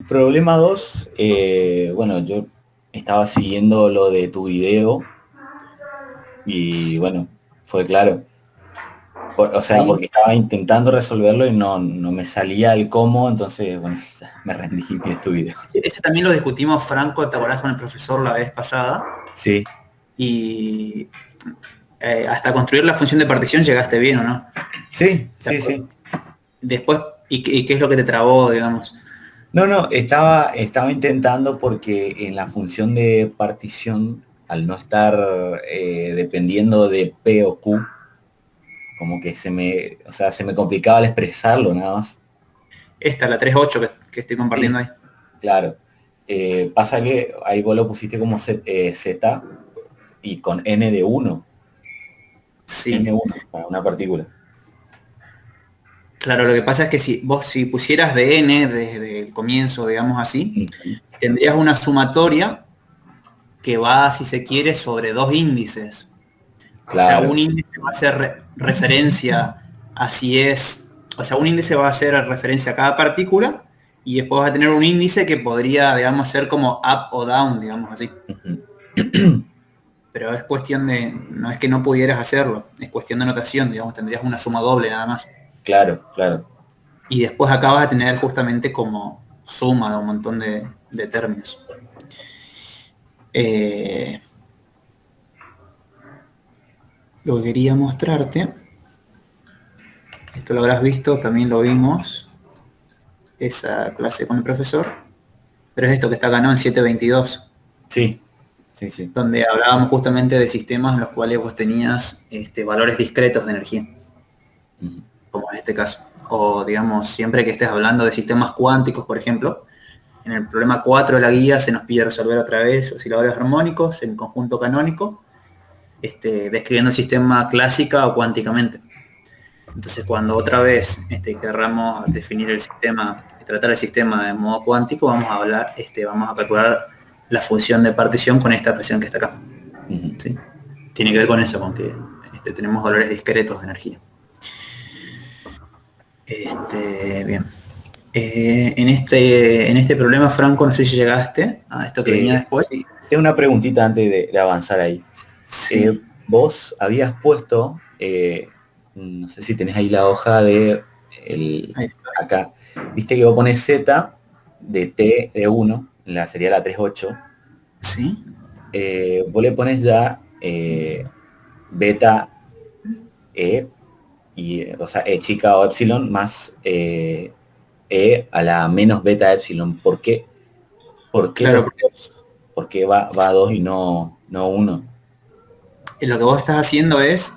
Problema 2, bueno, yo estaba siguiendo lo de tu video y bueno, fue claro. O sea, Ahí, porque estaba intentando resolverlo y no me salía el cómo, entonces, bueno, ya me rendí y miré tu video. ese también lo discutimos, Franco, te acordás con el profesor la vez pasada, Sí, y hasta construir la función de partición llegaste bien, ¿o no? sí, ¿Te sí, acuerdas? sí. Después, ¿y qué es lo que te trabó, digamos? No, estaba intentando porque en la función de partición, al no estar dependiendo de P o Q, como que o sea, se me complicaba al expresarlo nada más. Esta, la 3.8 que estoy compartiendo Sí, ahí. claro. Pasa que ahí vos lo pusiste como Z y con N de uno, Sí. N1 para una partícula. Claro, lo que pasa es que si pusieras de n desde el comienzo, digamos así, Ujú. tendrías una sumatoria que va, si se quiere, sobre dos índices. O sea, Claro, un índice va a ser referencia a si es, o sea, un índice va a ser referencia a cada partícula y después vas a tener un índice que podría, digamos, ser como up o down, digamos así. ujú. Pero es cuestión de, no es que no pudieras hacerlo, es cuestión de notación, digamos, tendrías una suma doble nada más. Claro, claro. Y después acá vas a tener justamente como suma de un montón de términos. Eh, lo que quería mostrarte, esto lo habrás visto, también lo vimos, esa clase con el profesor, pero es esto que está acá, ¿no? En 722, Sí, sí, sí. donde hablábamos justamente de sistemas en los cuales vos tenías valores discretos de energía, Ujú. como en este caso. O digamos, siempre que estés hablando de sistemas cuánticos, por ejemplo, en el problema 4 de la guía se nos pide resolver otra vez osciladores armónicos en conjunto canónico, describiendo el sistema clásica o cuánticamente. Entonces, cuando otra vez querramos definir el sistema, tratar el sistema de modo cuántico, vamos a hablar, vamos a calcular la función de partición con esta expresión que está acá. Ujú. ¿Sí? Tiene que ver con eso, con que tenemos valores discretos de energía. Bien. En este problema, Franco, no sé si llegaste a esto que venía después. Sí, tengo una preguntita antes de avanzar ahí. Sí. Vos habías puesto, no sé si tenés ahí la hoja de Ahí está. acá, viste que vos pones Z de T de uno, sería la 38, Sí. vos le pones ya beta E, o sea, E chica o epsilon más E a la menos beta epsilon. ¿Por qué Claro, los porque dos? ¿Por qué va a dos y no uno? lo que vos estás haciendo es,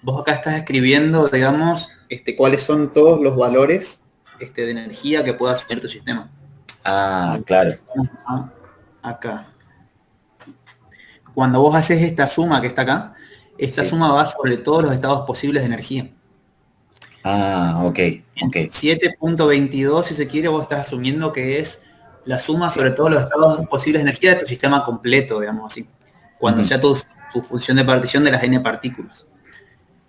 vos acá estás escribiendo, digamos, cuáles son todos los valores de energía que pueda asumir tu sistema. A Ah, ver, claro. vamos acá. Cuando vos haces esta suma que está acá, esta Sí. suma va sobre todos los estados posibles de energía. Ah, ok, En ok. 7.22, si se quiere, vos estás asumiendo que es la suma sobre todos los estados posibles de energía de tu sistema completo, digamos así. Cuando Ujú. sea tu función de partición de las n partículas.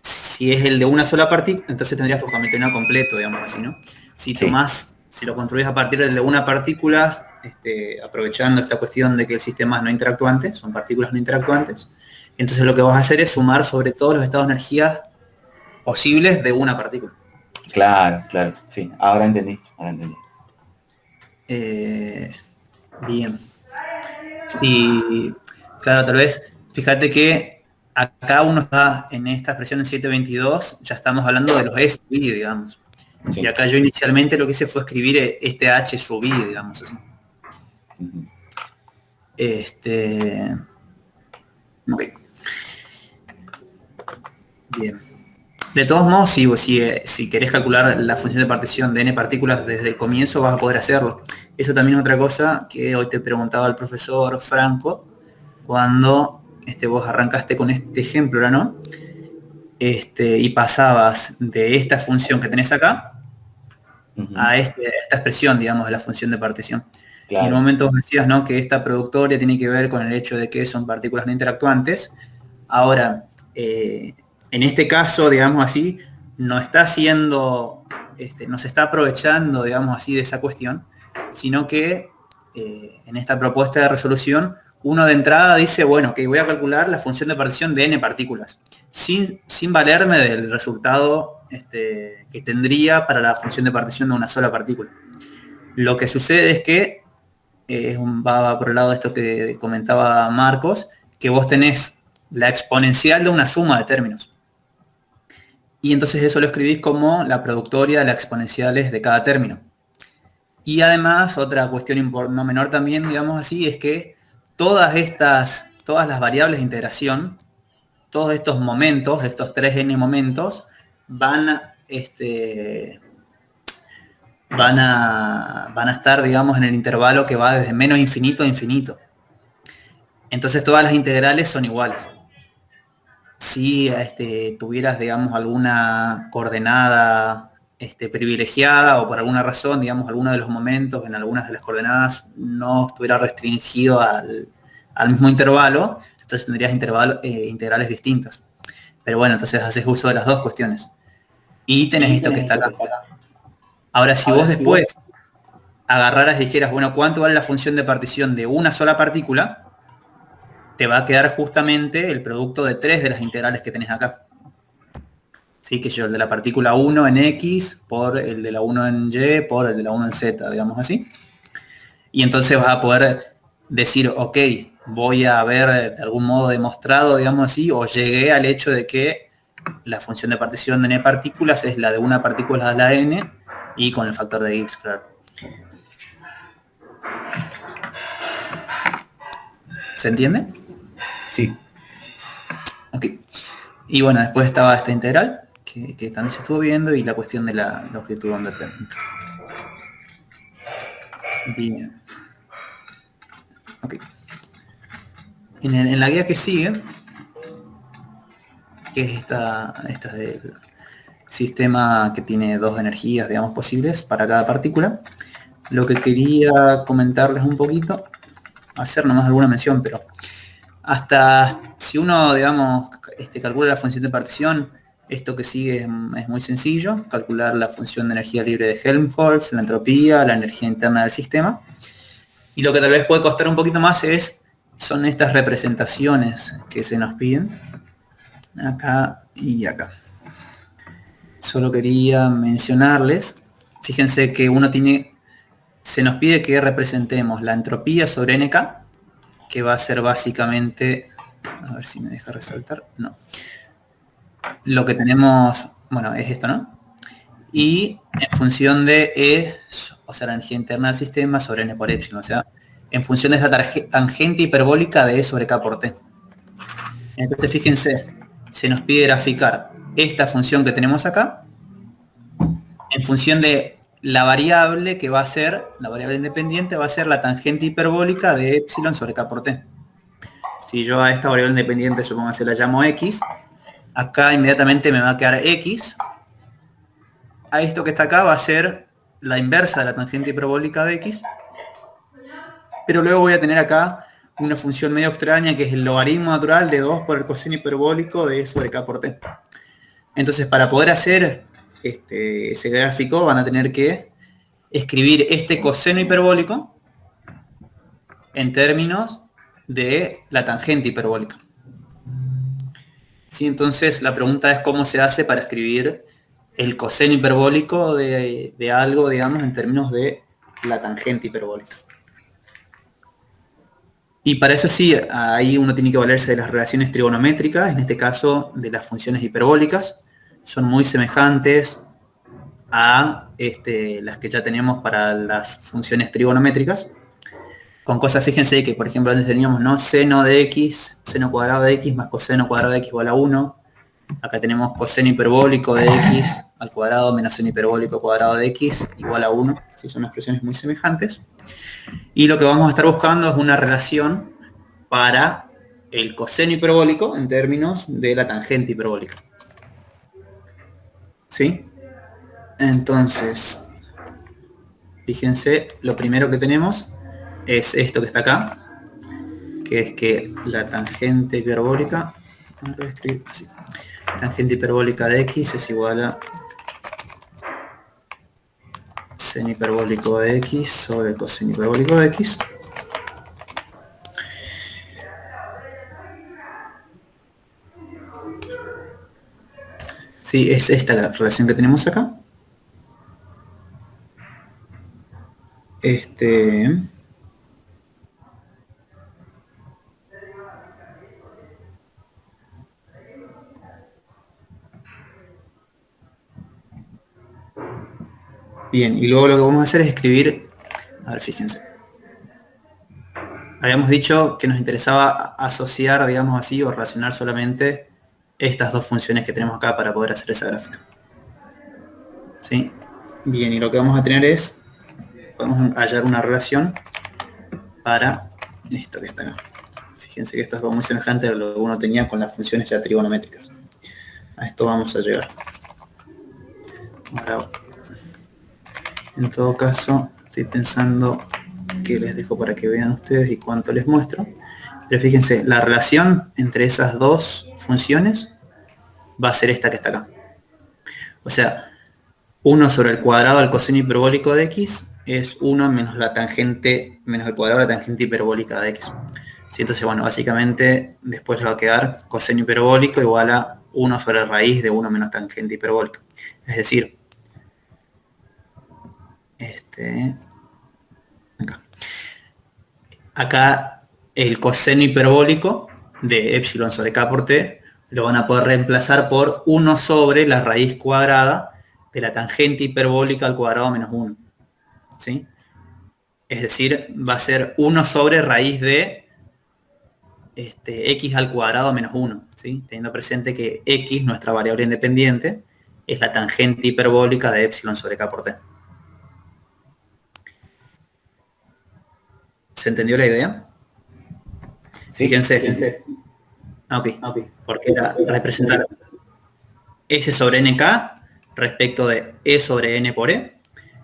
Si es el de una sola partícula, entonces tendrías tu Hamiltoniano completo, digamos así, ¿no? Sí, Si lo construís a partir del de una partícula, aprovechando esta cuestión de que el sistema es no interactuante, son partículas no interactuantes, entonces lo que vas a hacer es sumar sobre todos los estados de energía posibles de una partícula. claro, claro. Sí, ahora entendí, ahora entendí. Eh, bien. Sí, claro, tal vez, fíjate que acá uno está en esta expresión en 722, ya estamos hablando de los S sub I, digamos. Y Sí. acá yo inicialmente lo que hice fue escribir este H sub I, digamos así. Ujú. Este, ok, bien. De todos modos, si querés calcular la función de partición de n partículas desde el comienzo, vas a poder hacerlo. Eso también es otra cosa que hoy te preguntaba el profesor Franco, cuando vos arrancaste con este ejemplo, ¿no? Y pasabas de esta función que tenés acá Ujú. a esta expresión, digamos, de la función de partición. Y en un Claro, momento vos decías, ¿no?, que esta productoria tiene que ver con el hecho de que son partículas no interactuantes. Ahora, en este caso, digamos así, no está haciendo, no se está aprovechando, digamos así, de esa cuestión, sino que en esta propuesta de resolución, uno de entrada dice, bueno, que voy a calcular la función de partición de n partículas, sin valerme del resultado que tendría para la función de partición de una sola partícula. Lo que sucede es que va por el lado de esto que comentaba Marcos, que vos tenés la exponencial de una suma de términos. Y entonces eso lo escribís como la productoria de las exponenciales de cada término. Y además, otra cuestión no menor también, digamos así, es que todas las variables de integración, todos estos momentos, estos 3n momentos, van a estar, digamos, en el intervalo que va desde menos infinito a infinito. Entonces todas las integrales son iguales. Si tuvieras, digamos, alguna coordenada privilegiada o por alguna razón, digamos, alguno de los momentos en algunas de las coordenadas no estuviera restringido al mismo intervalo, entonces tendrías integrales distintas. Pero bueno, entonces haces uso de las dos cuestiones. Y tenés esto que está acá. Ahora, si vos después agarraras y dijeras, bueno, ¿cuánto vale la función de partición de una sola partícula? Te va a quedar justamente el producto de 3 de las integrales que tenés acá. Sí, que yo, el de la partícula 1 en X, por el de la 1 en Y, por el de la 1 en Z, digamos así. Y entonces vas a poder decir, ok, voy a haber de algún modo demostrado, digamos así, o llegué al hecho de que la función de partición de n partículas es la de una partícula a la n, y con el factor de X, claro. ¿Se entiende? Sí. Ok. Y bueno, después estaba esta integral, que también se estuvo viendo, y la cuestión de la longitud térmica. Bien. Ok. En la guía que sigue, que es esta del sistema que tiene dos energías, digamos, posibles para cada partícula, lo que quería comentarles un poquito, hacer nomás alguna mención, pero hasta si uno, digamos, calcula la función de partición, esto que sigue es muy sencillo, calcular la función de energía libre de Helmholtz, la entropía, la energía interna del sistema. Y lo que tal vez puede costar un poquito más son estas representaciones que se nos piden, acá y acá. Solo quería mencionarles, fíjense que se nos pide que representemos la entropía sobre nk, que va a ser básicamente, a ver si me deja resaltar, no. Lo que tenemos, bueno, es esto, ¿no? Y en función de E, o sea, la energía interna del sistema sobre n por epsilon, o sea, en función de esta tangente hiperbólica de E sobre k por t. Entonces, fíjense, se nos pide graficar esta función que tenemos acá en función de la variable que va a ser, la variable independiente va a ser la tangente hiperbólica de epsilon sobre k por t. Si yo a esta variable independiente, supongo que se la llamo x, acá inmediatamente me va a quedar x. A esto que está acá va a ser la inversa de la tangente hiperbólica de x. Pero luego voy a tener acá una función medio extraña que es el logaritmo natural de 2 por el coseno hiperbólico de E sobre k por t. Entonces, para poder hacer ese gráfico van a tener que escribir este coseno hiperbólico en términos de la tangente hiperbólica. ¿Sí? Entonces la pregunta es cómo se hace para escribir el coseno hiperbólico de algo, digamos, en términos de la tangente hiperbólica. Y para eso sí, ahí uno tiene que valerse de las relaciones trigonométricas, en este caso de las funciones hiperbólicas. Son muy semejantes a las que ya tenemos para las funciones trigonométricas. Con cosas, fíjense que, por ejemplo, antes teníamos, ¿no?, seno de x, seno cuadrado de x más coseno cuadrado de x igual a 1. Acá tenemos coseno hiperbólico de x al cuadrado menos seno hiperbólico cuadrado de x igual a 1. Sí, son expresiones muy semejantes. Y lo que vamos a estar buscando es una relación para el coseno hiperbólico en términos de la tangente hiperbólica. ¿Sí? Entonces, fíjense, lo primero que tenemos es esto que está acá, que es que la tangente hiperbólica, lo voy a escribir así, tangente hiperbólica de x es igual a seno hiperbólico de x sobre coseno hiperbólico de x. Sí, es esta la relación que tenemos acá. Bien, y luego lo que vamos a hacer es escribir, a ver, fíjense. Habíamos dicho que nos interesaba asociar, digamos así, o relacionar solamente estas dos funciones que tenemos acá para poder hacer esa gráfica. ¿Sí? Bien, y lo que vamos a tener es, podemos hallar una relación para esto que está acá. Fíjense que esto es muy semejante a lo que uno tenía con las funciones ya trigonométricas. A esto vamos a llegar. Ahora, en todo caso, estoy pensando que les dejo para que vean ustedes y cuánto les muestro. Pero fíjense, la relación entre esas dos funciones va a ser esta que está acá. O sea, 1 sobre el cuadrado del coseno hiperbólico de x es 1 menos la tangente, menos el cuadrado de la tangente hiperbólica de x. ¿Sí? Entonces, bueno, básicamente después le va a quedar coseno hiperbólico igual a 1 sobre raíz de 1 menos tangente hiperbólica. Es decir, acá el coseno hiperbólico de epsilon sobre k por t lo van a poder reemplazar por 1 sobre la raíz cuadrada de la tangente hiperbólica al cuadrado menos 1. ¿Sí? Es decir, va a ser 1 sobre raíz de x al cuadrado menos 1. ¿Sí? Teniendo presente que x, nuestra variable independiente, es la tangente hiperbólica de epsilon sobre k por t. ¿Se entendió la idea? Sí. Fíjense. Ok. Porque era representar S sobre nk respecto de E sobre n por E.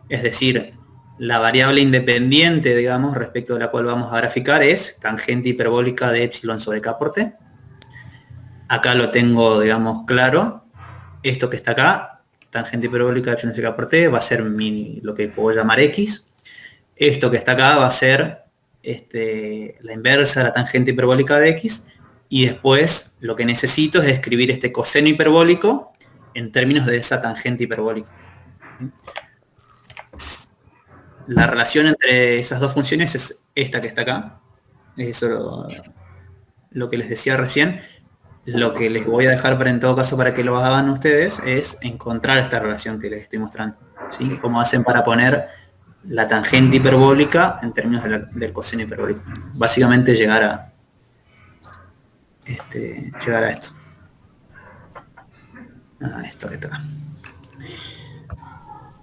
Es decir, la variable independiente, digamos, respecto de la cual vamos a graficar es tangente hiperbólica de epsilon sobre k por t. Acá lo tengo, digamos, claro. Esto que está acá, tangente hiperbólica de epsilon sobre k por t, va a ser lo que puedo llamar x. Esto que está acá va a ser la inversa de la tangente hiperbólica de x. Y después lo que necesito es escribir este coseno hiperbólico en términos de esa tangente hiperbólica. La relación entre esas dos funciones es esta que está acá. Eso lo que les decía recién. Lo que les voy a dejar para en todo caso para que lo hagan ustedes es encontrar esta relación que les estoy mostrando. ¿Sí? Cómo hacen para poner la tangente hiperbólica en términos del coseno hiperbólico. Básicamente llegar a esto. A esto que está acá.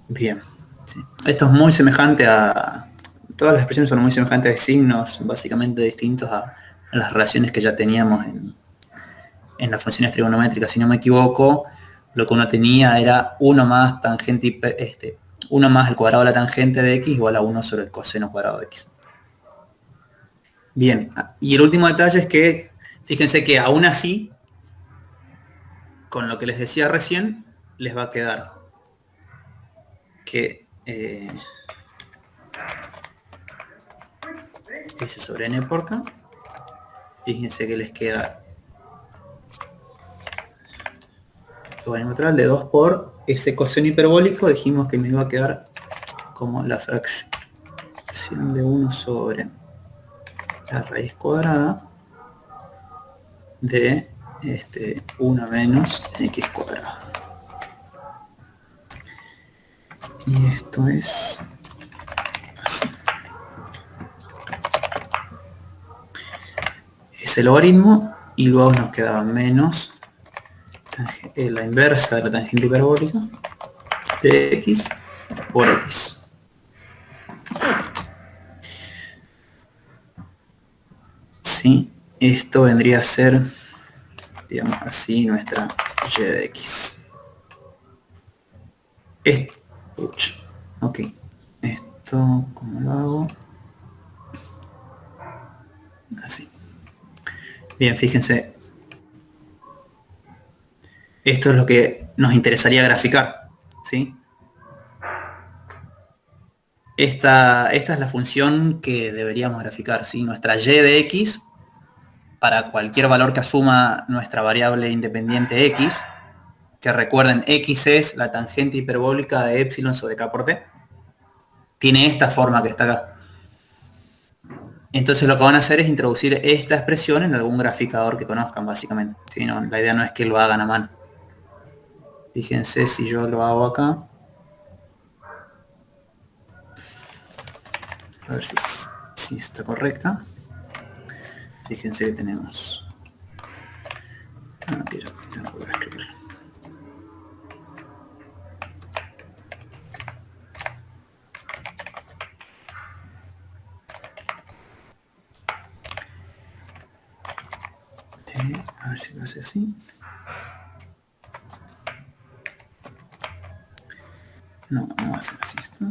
Bien. Sí. Esto es muy semejante a... Todas las expresiones son muy semejantes de signos, básicamente distintos a las relaciones que ya teníamos en las funciones trigonométricas. Si no me equivoco, lo que uno tenía era 1 más tangente 1 más el cuadrado de la tangente de x igual a 1 sobre el coseno cuadrado de x. Bien, y el último detalle es que, fíjense que aún así, con lo que les decía recién, les va a quedar que S sobre n por k, fíjense que les queda de 2 por ese coseno hiperbólico, dijimos que me iba a quedar como la fracción de 1 sobre la raíz cuadrada de 1 menos x cuadrado. Y esto es así. Ese logaritmo, y luego nos quedaba menos la inversa de la tangente hiperbólica de x por x. Sí, esto vendría a ser, digamos así, nuestra y de x. Ok, esto, ¿cómo lo hago? Así. Bien, fíjense. Esto es lo que nos interesaría graficar, ¿sí? esta es la función que deberíamos graficar, ¿sí? Nuestra y de x, para cualquier valor que asuma nuestra variable independiente x, que recuerden, x es la tangente hiperbólica de epsilon sobre k por t, tiene esta forma que está acá. Entonces lo que van a hacer es introducir esta expresión en algún graficador que conozcan, básicamente. ¿Sí? No, la idea no es que lo hagan a mano. Fíjense si yo lo hago acá. A ver si está correcta. Fíjense que tenemos... Aquí tengo que escribir. A ver si lo hace así. No, no va a ser así esto.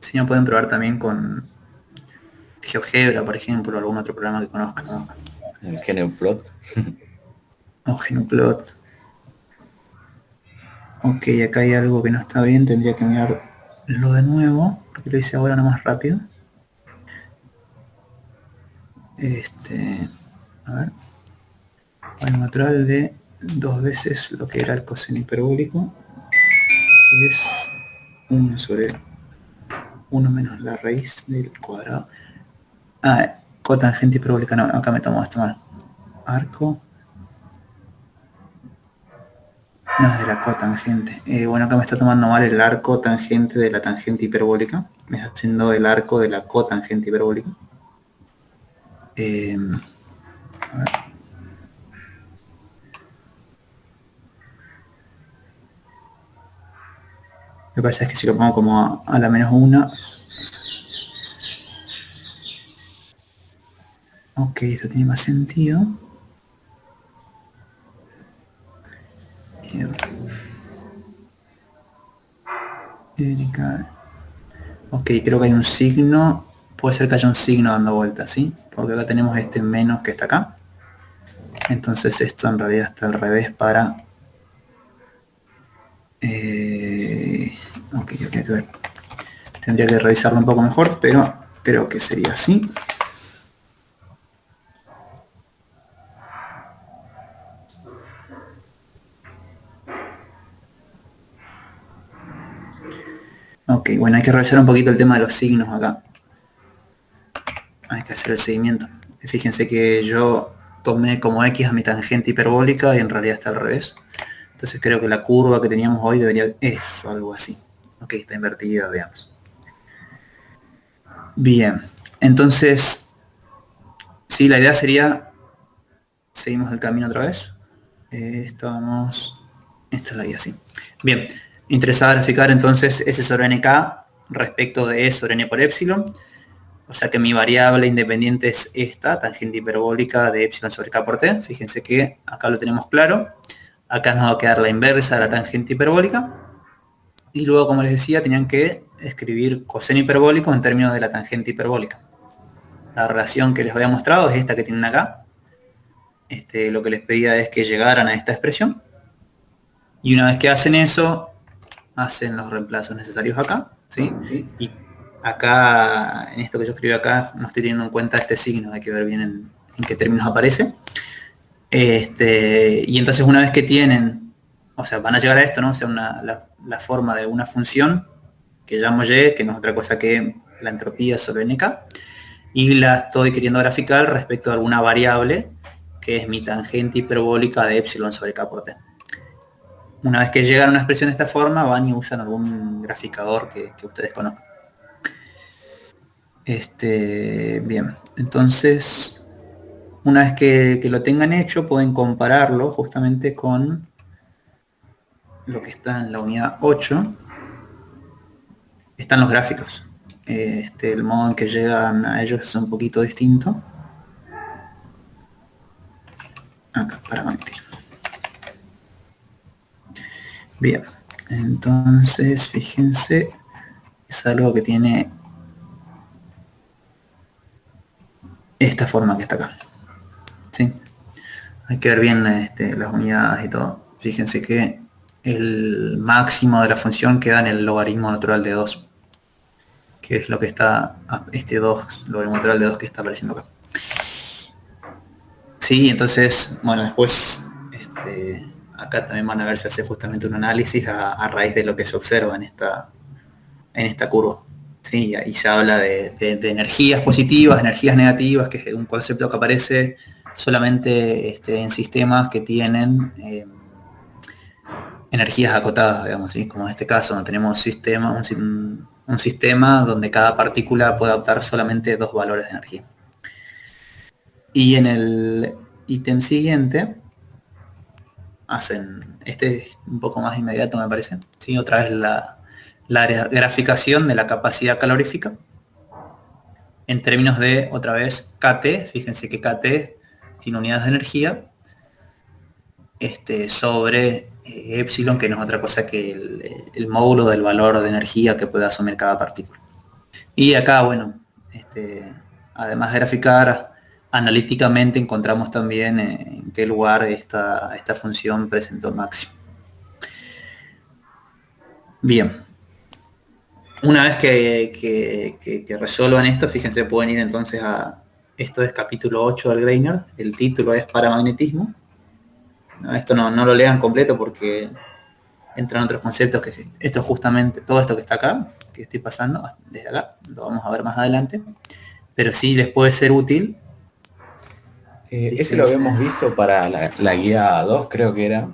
Si no, pueden probar también con GeoGebra, por ejemplo, o algún otro programa que conozcan, ¿no? El Genioplot. O Gnuplot. Ok, acá hay algo que no está bien, tendría que mirarlo de nuevo, porque lo hice ahora nomás rápido. A ver. El natural de 2 veces lo que era el coseno hiperbólico, que es 1 sobre 1 menos la raíz del cuadrado. Ah, cotangente hiperbólica, no, acá me tomo esto mal. Arco. No es de la cotangente. Bueno, acá me está tomando mal el arco tangente de la tangente hiperbólica. Me está haciendo el arco de la cotangente hiperbólica. A ver. Lo que pasa es que si lo pongo como a la menos 1. Ok, esto tiene más sentido. Ok, creo que hay un signo. Puede ser que haya un signo dando vueltas, ¿sí? Porque acá tenemos este menos que está acá. Entonces esto en realidad está al revés para... Ok, habría que ver. Tendría que revisarlo un poco mejor, pero creo que sería así. Ok, bueno, hay que revisar un poquito el tema de los signos acá. Hay que hacer el seguimiento. Fíjense que yo tomé como X a mi tangente hiperbólica y en realidad está al revés. Entonces creo que la curva que teníamos hoy debería... Eso, algo así. Ok, está invertida, digamos. Bien, entonces, sí, la idea sería... Seguimos el camino otra vez. Esta es la guía, sí. Bien, interesada graficar entonces S sobre NK respecto de E sobre N por epsilon. O sea que mi variable independiente es esta, tangente hiperbólica de epsilon sobre K por T. Fíjense que acá lo tenemos claro. Acá nos va a quedar la inversa de la tangente hiperbólica. Y luego, como les decía, tenían que escribir coseno hiperbólico en términos de la tangente hiperbólica. La relación que les había mostrado es esta que tienen acá. Lo que les pedía es que llegaran a esta expresión. Y una vez que hacen eso, hacen los reemplazos necesarios acá, ¿sí? Y acá, en esto que yo escribí acá, no estoy teniendo en cuenta este signo, hay que ver bien en qué términos aparece. Y entonces una vez que tienen, o sea, van a llegar a esto, ¿no? O sea, la forma de una función que llamo y, que no es otra cosa que la entropía sobre nk, y la estoy queriendo graficar respecto a alguna variable que es mi tangente hiperbólica de epsilon sobre k por t. Una vez que llegan a una expresión de esta forma, van y usan algún graficador que ustedes conozcan. Bien, entonces, una vez que lo tengan hecho, pueden compararlo justamente con lo que está en la unidad 8. Están los gráficos. El modo en que llegan a ellos es un poquito distinto. Acá, para mentir. Bien, entonces fíjense, es algo que tiene esta forma que está acá. ¿Sí? Hay que ver bien las unidades y todo. Fíjense que el máximo de la función queda en el logaritmo natural de 2, que es lo que está, este 2, logaritmo natural de 2 que está apareciendo acá. Sí, entonces, bueno, después acá también van a ver si hace justamente un análisis a raíz de lo que se observa en esta curva. Sí, ahí se habla de energías positivas, energías negativas, que es un concepto que aparece solamente en sistemas que tienen energías acotadas, digamos, ¿sí? Como en este caso, donde tenemos un sistema donde cada partícula puede adoptar solamente 2 valores de energía. Y en el ítem siguiente hacen, este es un poco más inmediato me parece, ¿sí? Otra vez la graficación de la capacidad calorífica en términos de, otra vez, KT, fíjense que KT tiene unidades de energía, sobre epsilon, que no es otra cosa que el módulo del valor de energía que puede asumir cada partícula. Y acá, bueno, además de graficar, analíticamente encontramos también en qué lugar esta función presentó el máximo. Bien. Una vez que resuelvan esto, fíjense, pueden ir entonces a... Esto es capítulo 8 del Greiner, el título es paramagnetismo. No, esto no lo lean completo porque entran otros conceptos, que esto es justamente todo esto que está acá, que estoy pasando desde acá, lo vamos a ver más adelante, pero sí les puede ser útil. Ese lo habíamos visto para la guía 2, creo que era.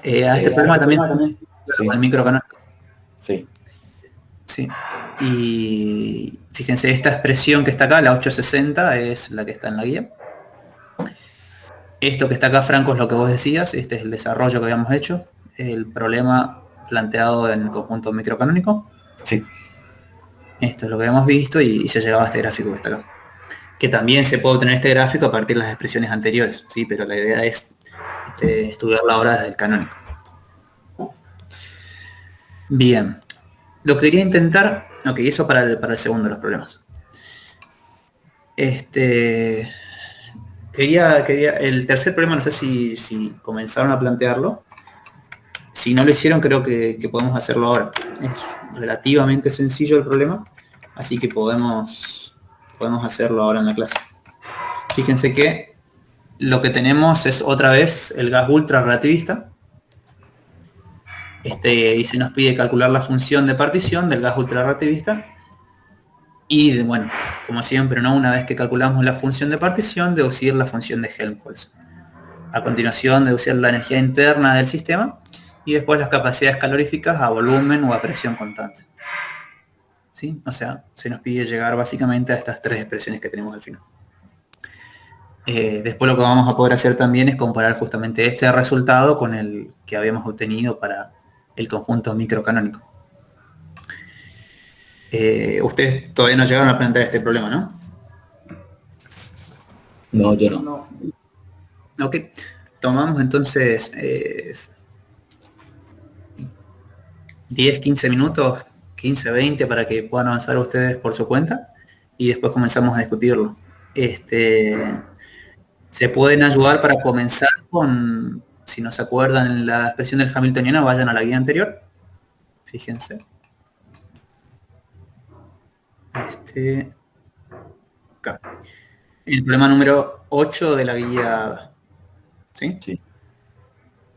A este problema también con el Sí, microcanónico. sí. Sí. Y fíjense, esta expresión que está acá, la 860, es la que está en la guía. Esto que está acá, Franco, es lo que vos decías, este es el desarrollo que habíamos hecho, el problema planteado en el conjunto microcanónico. Sí. Esto es lo que habíamos visto y se llegaba a este gráfico que está acá. Que también se puede obtener este gráfico a partir de las expresiones anteriores, ¿sí? Pero la idea es estudiarla ahora desde el canónico. Bien. Lo que quería intentar, ok, eso para el segundo de los problemas. El tercer problema, no sé si comenzaron a plantearlo. Si no lo hicieron, creo que podemos hacerlo ahora. Es relativamente sencillo el problema, así que podemos hacerlo ahora en la clase. Fíjense que lo que tenemos es otra vez el gas ultra relativista. Y se nos pide calcular la función de partición del gas ultra relativista. Y bueno, como siempre, ¿no? Una vez que calculamos la función de partición, deducir la función de Helmholtz. A continuación, deducir la energía interna del sistema y después las capacidades caloríficas a volumen o a presión constante. ¿Sí? O sea, se nos pide llegar básicamente a estas 3 expresiones que tenemos al final. Después lo que vamos a poder hacer también es comparar justamente este resultado con el que habíamos obtenido para el conjunto microcanónico. Ustedes todavía no llegaron a plantear este problema, ¿no? No, yo no. Ok, tomamos entonces 10, 15 minutos, 15, 20 para que puedan avanzar ustedes por su cuenta y después comenzamos a discutirlo. Se pueden ayudar para comenzar con, si no se acuerdan la expresión del Hamiltoniano, vayan a la guía anterior. Fíjense. Acá. El problema número 8 de la guía. ¿Sí? Sí.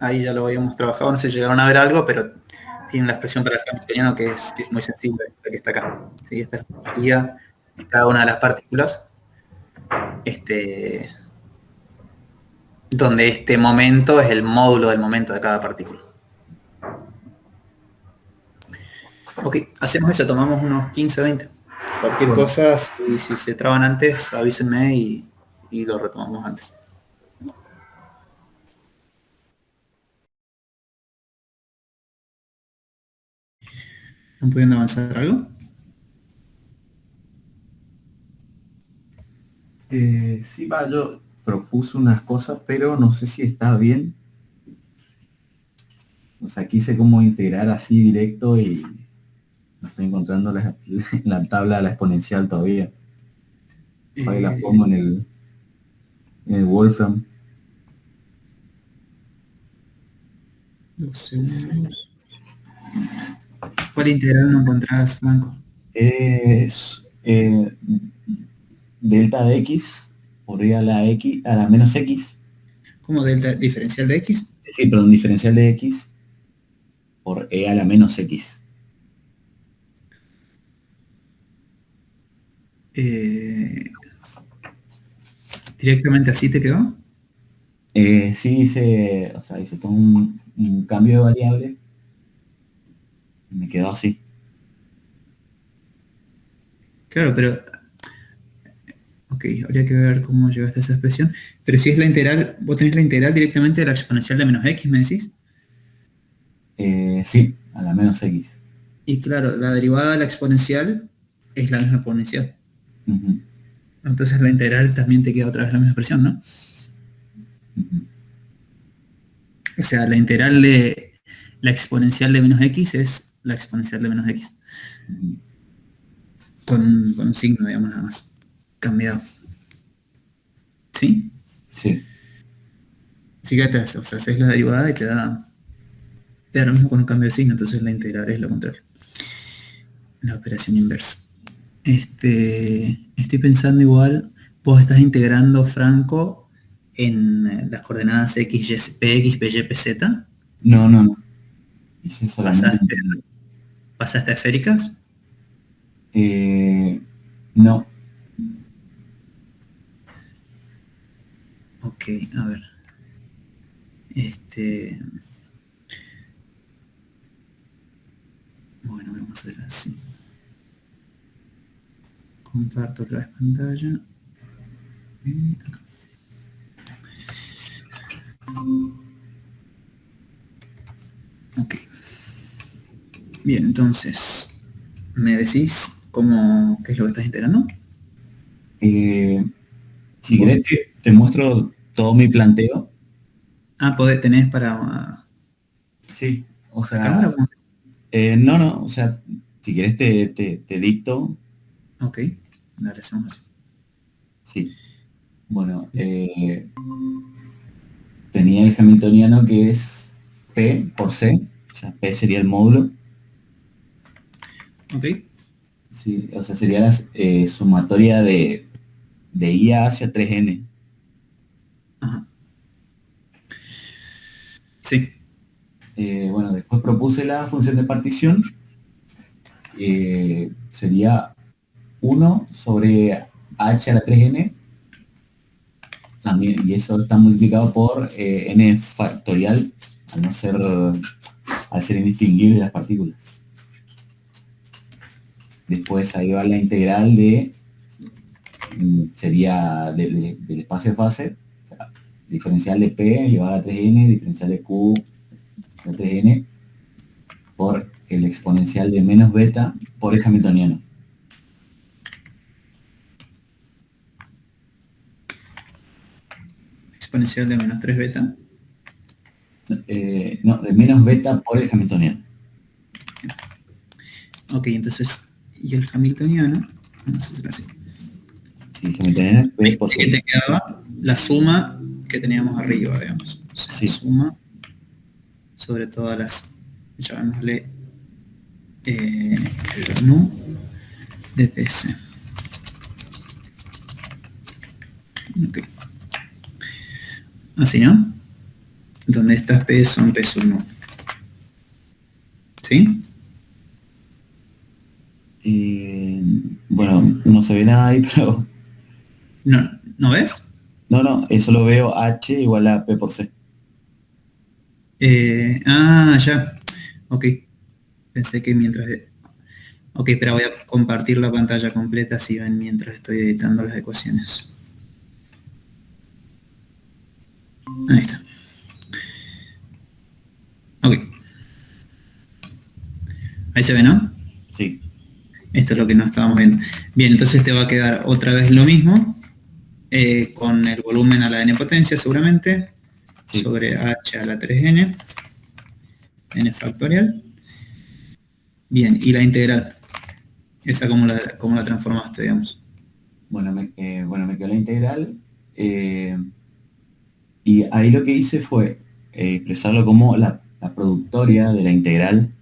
Ahí ya lo habíamos trabajado, no sé si llegaron a ver algo, pero tiene la expresión para el Hamiltoniano que es muy sensible, la que está acá. ¿Sí? Esta es la energía de cada una de las partículas. Donde este momento es el módulo del momento de cada partícula. Ok, hacemos eso, tomamos unos 15, 20. Cualquier cosa, si se traban antes, avísenme y lo retomamos antes. ¿No pueden avanzar algo? Sí, va, yo propuse unas cosas, pero no sé si está bien. O sea, quise como integrar así directo y no estoy encontrando la tabla de la exponencial todavía. Ahí la Eh, pongo en el Wolfram. 2 segundos. ¿Cuál integral no encontrás, Franco? Es delta de x por e a la x, a la menos x. ¿Cómo delta diferencial de x? Sí, perdón, diferencial de x por e a la menos x. Eh, ¿Directamente así te quedó? Sí, o sea, hice todo un cambio de variable y me quedó así. Claro, pero... Ok, habría que ver cómo llegaste a esa expresión. Pero si es la integral, vos tenés la integral directamente de la exponencial de menos x, ¿me decís? Sí, a la menos x. Y claro, la derivada de la exponencial es la misma exponencial. Ujú, Entonces la integral también te queda otra vez la misma expresión, ¿no? ujú, O sea, la integral de la exponencial de menos x es la exponencial de menos x. ujú. Con un signo, digamos, nada más. Cambiado. ¿Sí? Sí. Fíjate, o sea, haces la derivada y te da lo mismo con un cambio de signo, entonces la integral es lo contrario. La operación inversa. Estoy pensando igual, vos estás integrando Franco en las coordenadas x, y, p, x, p, y, p, z. No, no, no. Hice solamente. ¿Pasaste, pasaste a esféricas? Eh, no. Ok, a ver. Bueno, vamos a hacer así. Comparto otra vez pantalla. Acá. Ok. Bien, entonces, ¿me decís qué es lo que estás integrando? Eh, si ¿Vos? querés te muestro todo mi planteo. Ah, tenés para Sí. O la cámara. sea, no, no. O sea, si querés te dicto. Ok, dale, hacemos así. Sí. Bueno, tenía el hamiltoniano que es P por C. O sea, P sería el módulo. Ok, Sí, o sea, sería la sumatoria de IA hacia 3N. ajá. Sí, Bueno, después propuse la función de partición. Sería 1 sobre h a la 3n, también, y eso está multiplicado por n factorial, al no ser, al ser indistinguible las partículas. Después ahí va la integral sería del espacio de fase, o sea, diferencial de P llevado a 3n, diferencial de Q a 3n, por el exponencial de menos beta por el hamiltoniano. exponencial de menos 3 beta. No, de menos beta por el hamiltoniano. Ok, entonces, y el hamiltoniano, vamos a hacer así. Sí, el hamiltoniano es P por Que C. te quedaba la suma que teníamos arriba, digamos. O sea, Sí. suma sobre todas las, llamémosle, el nu de PS. Ok. Así, ¿no? Donde estas P son P sub nu. ¿Sí? Bueno, no se ve nada ahí, pero No, ¿no ves? no, no, eso lo veo H igual a P por C. Ya. Ok. Pensé que mientras... Ok, pero voy a compartir la pantalla completa así ven mientras estoy editando las ecuaciones. Ahí está. Ok. Ahí se ve, ¿no? Sí, Esto es lo que no estábamos viendo. Bien, entonces te va a quedar otra vez lo mismo, con el volumen a la n potencia seguramente, sí. sobre h a la 3n. n factorial. Bien, y la integral. Esa cómo la transformaste, digamos. Bueno, me quedó la integral. Y ahí lo que hice fue expresarlo como la productoria de la integral.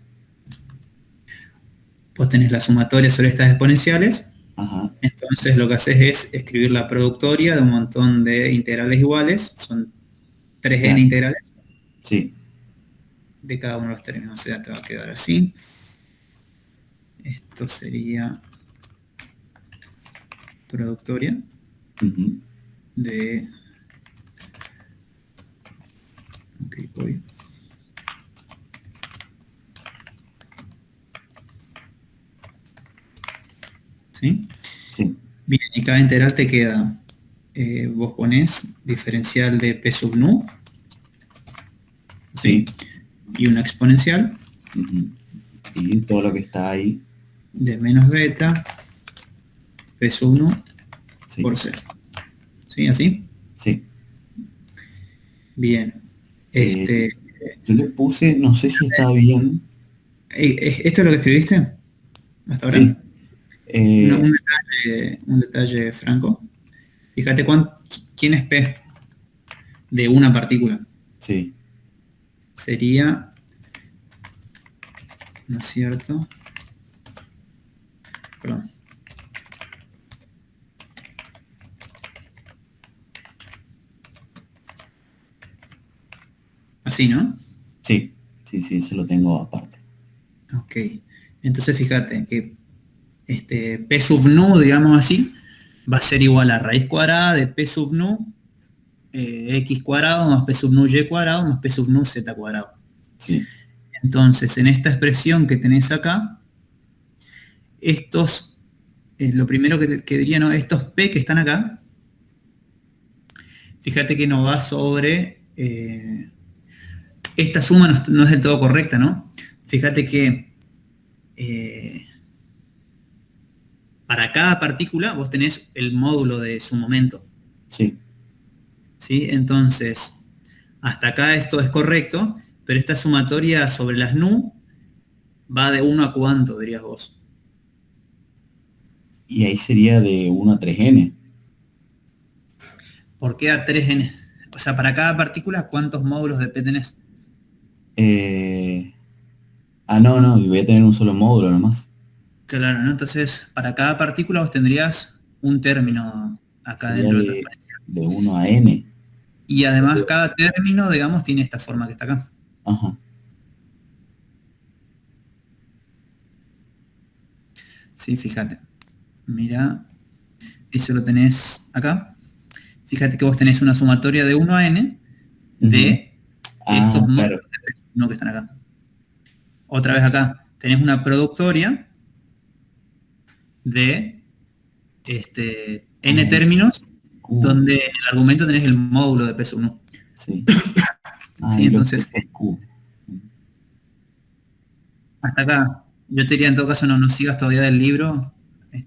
Vos tenés la sumatoria sobre estas exponenciales. Ajá. Entonces lo que haces es escribir la productoria de un montón de integrales iguales. Son 3n Claro. integrales Sí. de cada uno de los términos. O sea, te va a quedar así. Esto sería productoria Ujú. de... Ok, voy. ¿Sí? Sí. Bien, y cada integral te queda, vos ponés diferencial de p sub nu, ¿sí? Sí. Y una exponencial Ujú. Y todo lo que está ahí. de menos beta p sub nu Sí. por 0. ¿Sí? ¿Así? Sí. Bien. Eh, yo le puse, no sé si está bien. ¿Esto es lo que escribiste hasta Sí. ahora? Un detalle franco. Fíjate quién es P de una partícula. Sí. Sería, ¿no es cierto? Perdón. Así, ¿no? Sí. Sí, sí, eso lo tengo aparte. Ok. Entonces fíjate que P sub nu, digamos así, va a ser igual a raíz cuadrada de P sub nu x cuadrado más P sub nu y cuadrado más P sub nu z cuadrado. Sí. Entonces, en esta expresión que tenés acá, estos, lo primero que diría, ¿no? Estos P que están acá, fíjate que no va sobre... esta suma no es del todo correcta, ¿no? Fíjate que para cada partícula vos tenés el módulo de su momento. Sí. ¿Sí? Entonces, hasta acá esto es correcto, pero esta sumatoria sobre las nu va de 1 a cuánto, dirías vos. Y ahí sería de 1 a 3n. ¿Por qué a 3n? O sea, para cada partícula, ¿cuántos módulos de P tenés? Eh, no, no, y voy a tener un solo módulo nomás. Claro, ¿no? Entonces, para cada partícula vos tendrías un término acá Sería dentro de tu exponencial. de 1 a n. Y además cada término, digamos, tiene esta forma que está acá. Ajá. Sí, fíjate. Mira, eso lo tenés acá. Fíjate que vos tenés una sumatoria de 1 a n Ujú. de estos Ah, módulos claro. de P1 que están acá. Otra vez acá, tenés una productoria de n Ah, términos, Q. donde en el argumento tenés el módulo de P sub 1. Sí. Ah, ¿Sí? y lo Entonces, puse Q. hasta acá, yo te diría en todo caso no sigas todavía del libro,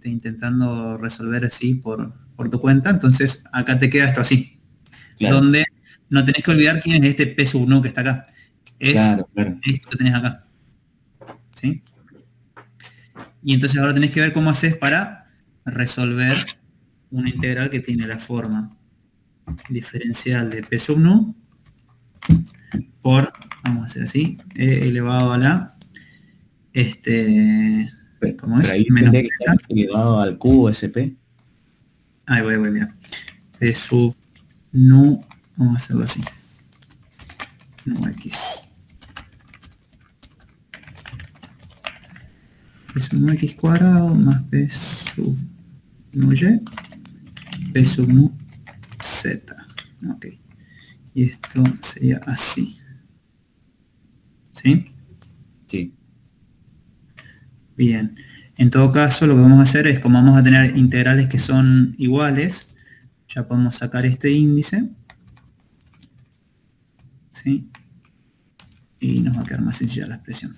intentando resolver así por tu cuenta. Entonces, acá te queda esto así, Claro, donde no tenés que olvidar quién es este P sub 1 que está acá. Es claro, claro. esto que tenés acá. ¿Sí? Y entonces ahora tenés que ver cómo haces para resolver una integral que tiene la forma diferencial de P sub nu por, vamos a hacer así, e elevado a la, ¿cómo Pero es? ahí Menos tendría que estar beta. elevado al cubo SP. Ahí voy, mira. P sub nu, vamos a hacerlo así. Nu x. P sub nu x cuadrado más P sub nu y, P sub nu z. Ok. Y esto sería así. ¿Sí? Sí. Bien. En todo caso, lo que vamos a hacer es, como vamos a tener integrales que son iguales, ya podemos sacar este índice. ¿Sí? Y nos va a quedar más sencilla la expresión.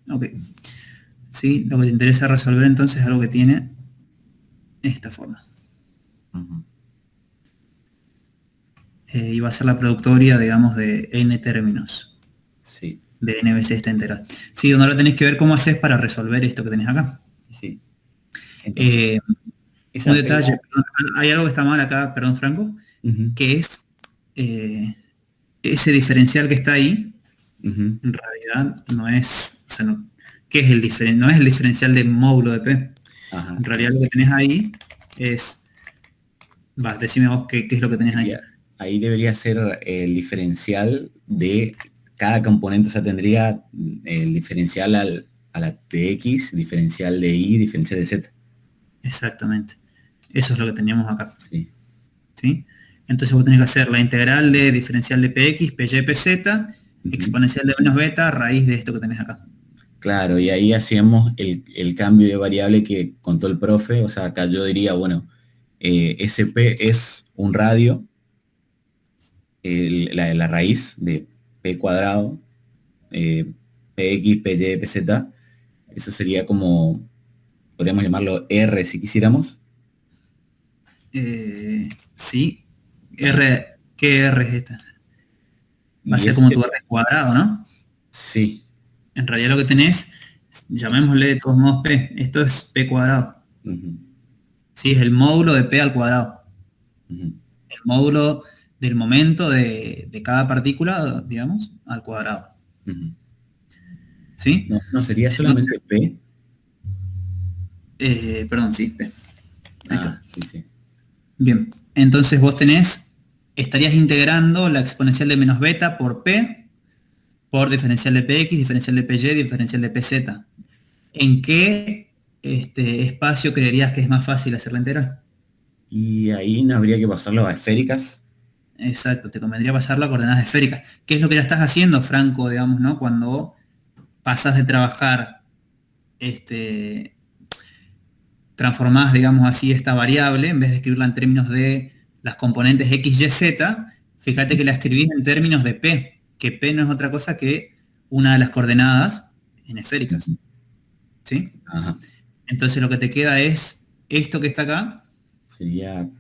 Ok. ¿Sí? Lo que te interesa resolver entonces es algo que tiene esta forma. Ujú. Y va a ser la productoria, digamos, de n términos. de NBC esta integral. Sí, donde ahora tenés que ver cómo haces para resolver esto que tenés acá. Sí. Entonces, Un esa detalle, pega. perdón, hay algo que está mal acá, perdón Franco, Ujú, que es ese diferencial que está ahí, ujú. en realidad no es, o sea, no, ¿qué es el no es el diferencial de módulo de P. Ajá. En realidad lo que tenés ahí es, decime vos qué es lo que tenés ahí. Sería, ahí debería ser el diferencial de cada componente, o sea, tendría el diferencial a la de X, diferencial de Y, diferencial de Z. Exactamente. Eso es lo que teníamos acá. Sí. ¿Sí? Entonces vos tenés que hacer la integral de diferencial de Px, Py, Pz, Ujú. exponencial de menos beta a raíz de esto que tenés acá. Claro, y ahí hacíamos el cambio de variable que contó el profe, o sea, acá yo diría, bueno, SP es un radio, la raíz de P cuadrado, PX, PY, PZ, eso sería como, podríamos llamarlo R si quisiéramos. Sí. Ajá. ¿Qué R es esta? Va a Y ser ese como tu R sería, cuadrado, ¿no? sí, En realidad lo que tenés, es, llamémosle de todos modos P. Esto es P cuadrado. ujú, Sí, es el módulo de P al cuadrado. ujú, El módulo del momento de cada partícula, digamos, al cuadrado. ujú. ¿Sí? No, no sería Entonces, solamente P. perdón, sí, P. Ahí Ah, está. sí, sí. Bien, entonces vos estarías integrando la exponencial de menos beta por P, por diferencial de Px, diferencial de Py, diferencial de Pz. ¿En qué espacio creerías que es más fácil hacer la integral? Y ahí no habría que pasarlo a esféricas. Exacto, te convendría pasarlo a coordenadas esféricas. ¿Qué es lo que ya estás haciendo, Franco, digamos, ¿no? Cuando pasas de trabajar, este, transformás, digamos así, esta variable, en vez de escribirla en términos de las componentes x, y, z, fíjate que la escribís en términos de p, que p no es otra cosa que una de las coordenadas en esféricas, Ujú. ¿sí? Ajá. Entonces lo que te queda es esto que está acá, Sería esto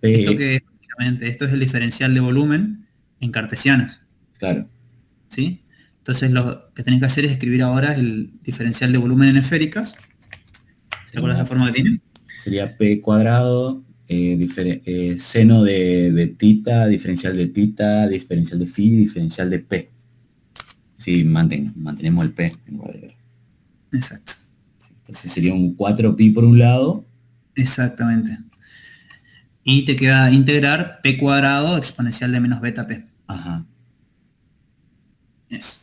P, que básicamente, esto es el diferencial de volumen en cartesianas, claro. ¿sí? Entonces lo que tenés que hacer es escribir ahora el diferencial de volumen en esféricas. ¿Te acuerdas la Sería, forma que tiene? sería P cuadrado, seno de tita, diferencial de tita, diferencial de phi, diferencial de P. Sí, mantenemos el P en lugar de R. Exacto, Sí, entonces sería un 4pi por un lado. exactamente. Y te queda integrar p cuadrado exponencial de menos beta p. Ajá. Eso.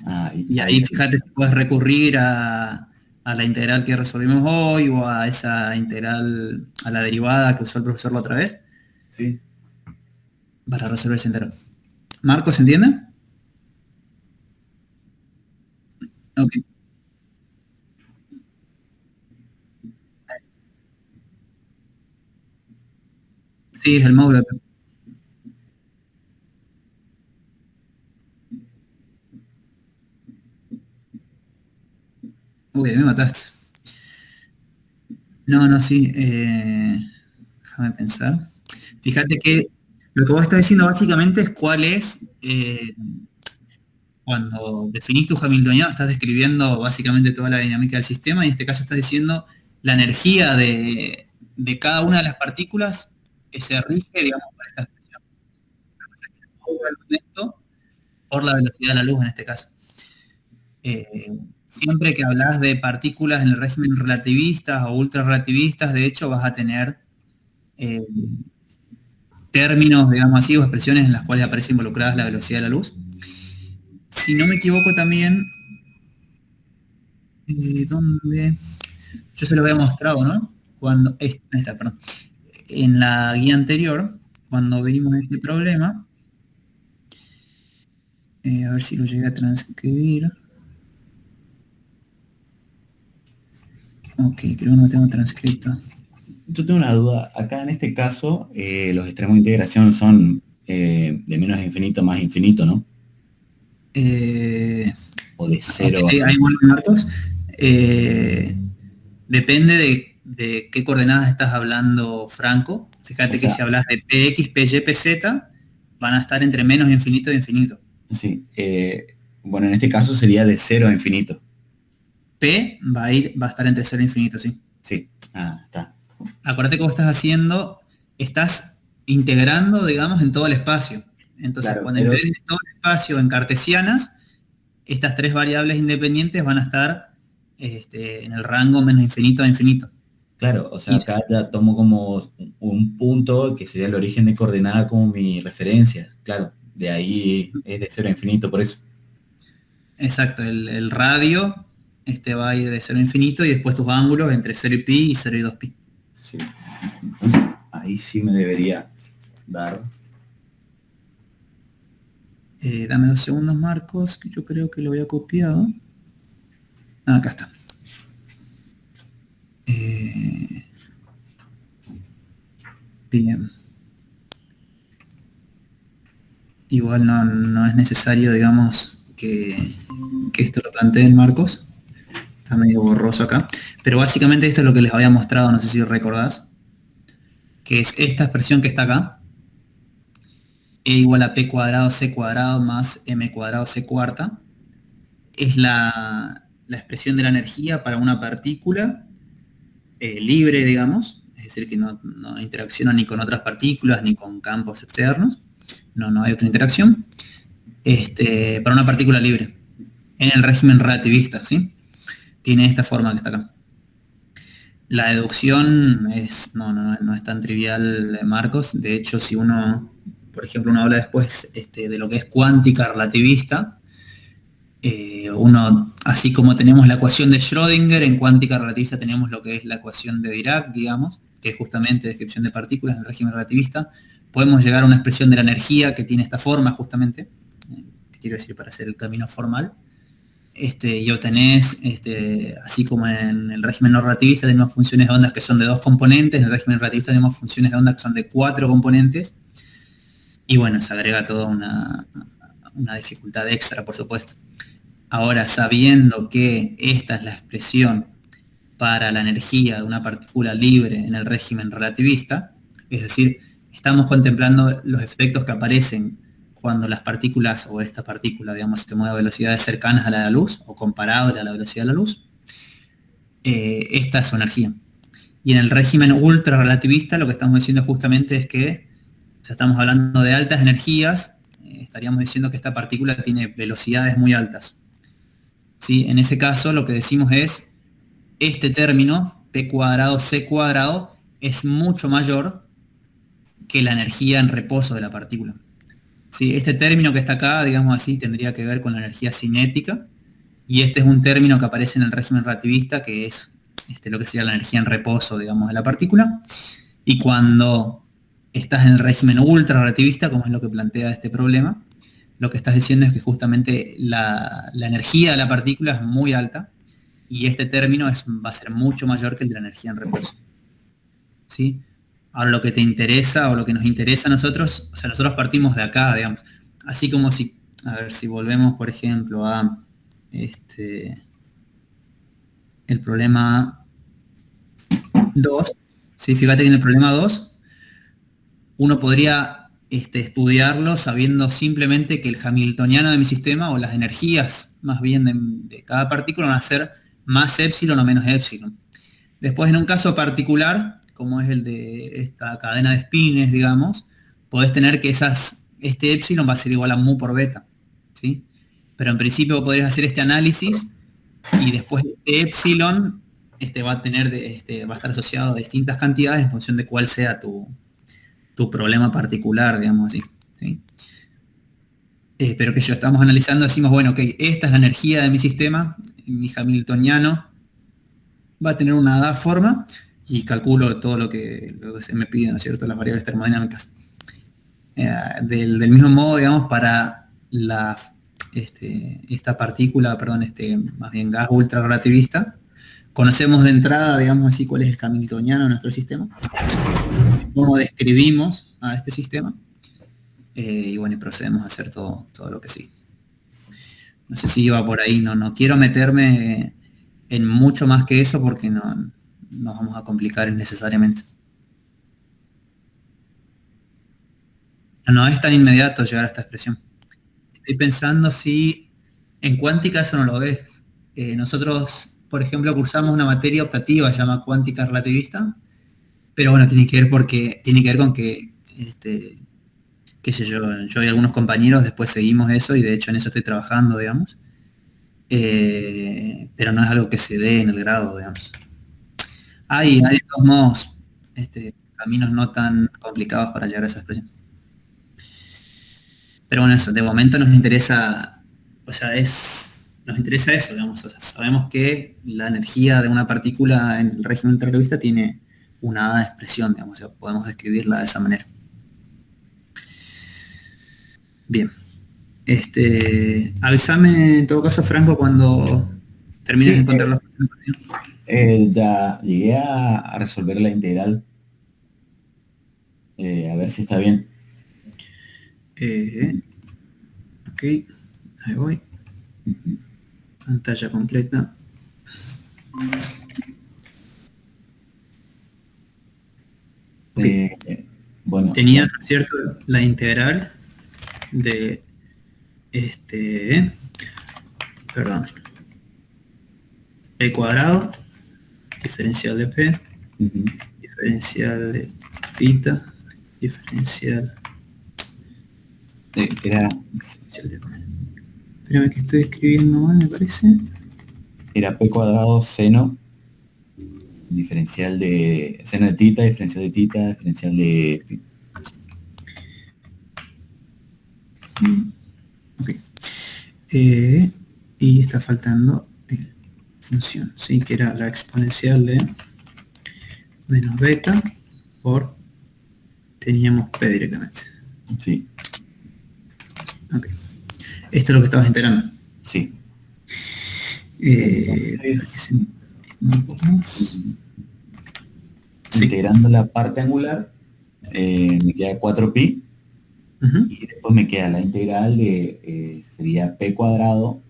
Ah, Y ahí ahí fíjate si puedes recurrir a la integral que resolvimos hoy o a esa integral, a la derivada que usó el profesor la otra vez, sí. para resolver esa integral. ¿Marco se entiende? Ok. Sí, es el módulo de P. Uy, me mataste. No, no, sí. Déjame pensar. Fíjate que lo que vos estás diciendo básicamente es cuál es, cuando definís tu Hamiltoniano, estás describiendo básicamente toda la dinámica del sistema y en este caso estás diciendo la energía de cada una de las partículas que se rige, digamos, por esta expresión. Todo el momento por la velocidad de la luz en este caso. Siempre que hablas de partículas en el régimen relativistas o ultra relativistas, de hecho vas a tener eh, términos, digamos así, o expresiones en las cuales aparece involucradas la velocidad de la luz. Si no me equivoco también, ¿dónde? Yo se lo había mostrado, ¿no? Ahí está, perdón. En la guía anterior, cuando vimos este problema, a ver si lo llegué a transcribir. Ok, creo que no lo tengo transcrito. Yo tengo una duda. Acá en este caso, los extremos de integración son de menos a infinito más infinito, ¿no? Eh, O de ok, cero a... ahí bueno, Marcos. Eh, depende de qué coordenadas estás hablando, Franco. O Fíjate que sea, si hablas de px, py, pz, van a estar entre menos infinito e infinito. Sí. Bueno, en este caso sería de 0 a infinito. P va a estar entre 0 e infinito, sí. Sí. Ah, está. Acuérdate que vos estás haciendo, estás integrando, digamos, en todo el espacio. Entonces, Claro, cuando pero integres todo el espacio en cartesianas, estas tres variables independientes van a estar en el rango menos infinito a infinito. claro, o sea, Y, acá ya tomo como un punto que sería el origen de coordenada como mi referencia. Claro, de ahí es de 0 a infinito, por eso. exacto, el radio va a ir de 0 a infinito y después tus ángulos entre 0 y pi y 0 y 2 pi. Sí. Entonces, ahí sí me debería dar. Dame 2 segundos, Marcos, que yo creo que lo había copiado. Ah, acá está. Bien. Igual no es necesario, digamos, que esto lo planteen Marcos. Está medio borroso acá. Pero básicamente esto es lo que les había mostrado, no sé si recordás, que es esta expresión que está acá, E igual a P cuadrado C cuadrado más M cuadrado C cuarta, es la expresión de la energía para una partícula libre, digamos, es decir, que no interacciona ni con otras partículas ni con campos externos, no hay otra interacción, para una partícula libre, en el régimen relativista, ¿sí? Tiene esta forma que está acá. La deducción no es tan trivial, Marcos. De hecho, si uno, por ejemplo, uno habla después de lo que es cuántica relativista, uno, así como tenemos la ecuación de Schrödinger, en cuántica relativista tenemos lo que es la ecuación de Dirac, digamos, que es justamente descripción de partículas en el régimen relativista, podemos llegar a una expresión de la energía que tiene esta forma, justamente, quiero decir, para hacer el camino formal, y obtenés, así como en el régimen no relativista tenemos funciones de ondas que son de 2 componentes, en el régimen relativista tenemos funciones de ondas que son de 4 componentes, y bueno, se agrega toda una dificultad extra, por supuesto. Ahora, sabiendo que esta es la expresión para la energía de una partícula libre en el régimen relativista, es decir, estamos contemplando los efectos que aparecen cuando las partículas o esta partícula, digamos, se mueve a velocidades cercanas a la de la luz o comparables a la velocidad de la luz, esta es su energía. Y en el régimen ultra relativista lo que estamos diciendo justamente es que, o sea, estamos hablando de altas energías, estaríamos diciendo que esta partícula tiene velocidades muy altas. ¿Sí? En ese caso lo que decimos es, este término, P cuadrado C cuadrado, es mucho mayor que la energía en reposo de la partícula. ¿Sí? Este término que está acá, digamos así, tendría que ver con la energía cinética, y este es un término que aparece en el régimen relativista, que es lo que sería la energía en reposo, digamos, de la partícula. Y cuando estás en el régimen ultra relativista, como es lo que plantea este problema, lo que estás diciendo es que justamente la energía de la partícula es muy alta y este término va a ser mucho mayor que el de la energía en reposo. ¿Sí? Ahora lo que te interesa o lo que nos interesa a nosotros, o sea, nosotros partimos de acá, digamos, así como si, a ver, si volvemos, por ejemplo, a el problema 2, ¿sí? Fíjate que en el problema 2 uno podría estudiarlo sabiendo simplemente que el hamiltoniano de mi sistema o las energías más bien de cada partícula van a ser más épsilon o menos épsilon. Después, en un caso particular, como es el de esta cadena de espines, digamos, podés tener que este epsilon va a ser igual a mu por beta, ¿sí? Pero en principio podrías hacer este análisis y después este epsilon va a tener va a estar asociado a distintas cantidades en función de cuál sea tu problema particular, digamos así, ¿sí? Pero que yo estamos analizando, decimos, bueno, ok, esta es la energía de mi sistema, mi hamiltoniano va a tener una forma y calculo todo lo que se me pide, ¿no es cierto?, las variables termodinámicas. Del mismo modo, digamos, para esta partícula, perdón, más bien gas ultra relativista, conocemos de entrada, digamos así, cuál es el hamiltoniano de nuestro sistema, cómo describimos a este sistema, y bueno, y procedemos a hacer todo lo que sí. No sé si iba por ahí, no quiero meterme en mucho más que eso porque nos vamos a complicar innecesariamente. No es tan inmediato llegar a esta expresión. estoy pensando si en cuántica eso no lo ves. Nosotros, por ejemplo, cursamos una materia optativa llamada cuántica relativista, pero bueno, tiene que ver con que, qué sé yo y algunos compañeros después seguimos eso y de hecho en eso estoy trabajando, digamos. Pero no es algo que se dé en el grado, digamos. Hay de todos modos caminos no tan complicados para llegar a esa expresión. Pero bueno, eso, de momento nos interesa, o sea, nos interesa eso, digamos, o sea, sabemos que la energía de una partícula en el régimen relativistas tiene una dada expresión, digamos, o sea, podemos describirla de esa manera. Bien. Avísame en todo caso, Franco, cuando termines de Sí, encontrar los ya llegué a resolver la integral. A ver si está bien. Ok, ahí voy. Pantalla completa. Okay. Bueno. Tenía, ¿cierto? La integral de perdón, p cuadrado, diferencial de p, diferencial de theta, diferencial. Era. Espérame que estoy escribiendo mal, me parece. Era p cuadrado seno, diferencial de seno de tita, diferencial de tita, diferencial de pi. Ok. Y está faltando función, ¿sí? Que era la exponencial de menos beta por teníamos p directamente. Sí. Ok. Esto es lo que estabas integrando. Sí. Integrando la parte angular, me queda 4pi. Y después me queda la integral de, sería p cuadrado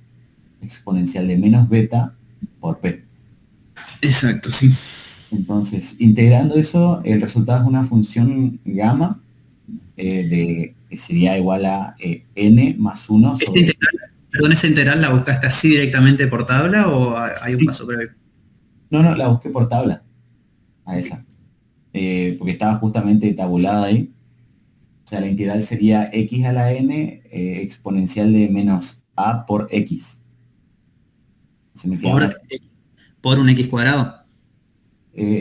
exponencial de menos beta por p. Exacto, sí. Entonces, integrando eso, el resultado es una función gamma que sería igual a n más 1 sobre... ¿Perdón, esa integral la buscaste así directamente por tabla o hay un paso previo? No, la busqué por tabla, a esa. Porque estaba justamente tabulada ahí. O sea, la integral sería x a la n exponencial de menos a por x. Se me queda por un x cuadrado.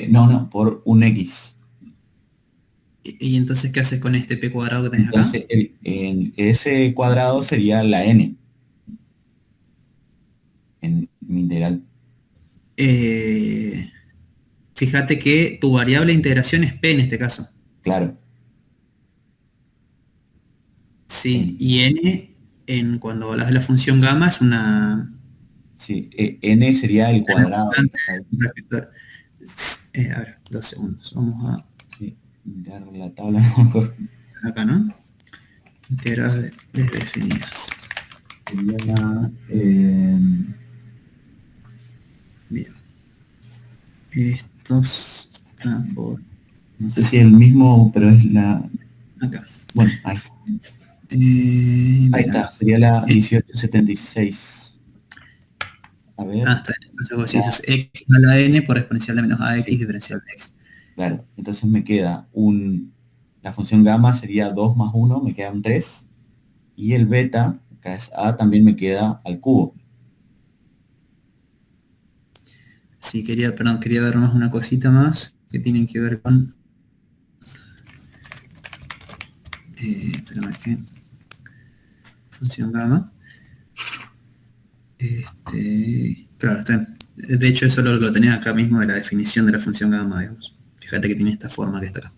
No, por un x. ¿Y entonces qué haces con este p cuadrado que tenés entonces, acá? En ese cuadrado sería la n en mi integral. Fíjate que tu variable de integración es p en este caso. Claro. Sí, y n cuando hablas de la función gamma es una... Sí, n sería el cuadrado. A ver, 2 segundos. Vamos a... Sí, mirar la tabla. Acá, ¿no? Integrales definidas. Sería Bien. Estos están por... no sé si es el mismo, pero es la... Acá. Bueno, ahí. Ahí está, sería la 1876. A ver. Está bien. Entonces vos decís x a la n por exponencial de menos ax diferencial de x. Claro, entonces me queda la función gamma sería 2 más 1, me queda un 3. Y el beta, acá es a, también me queda al cubo. Sí, quería ver más una cosita más que tienen que ver con... espérame que... Función gamma. Claro, de hecho eso lo tenía acá mismo de la definición de la función gamma, digamos. Fíjate que tiene esta forma que está acá.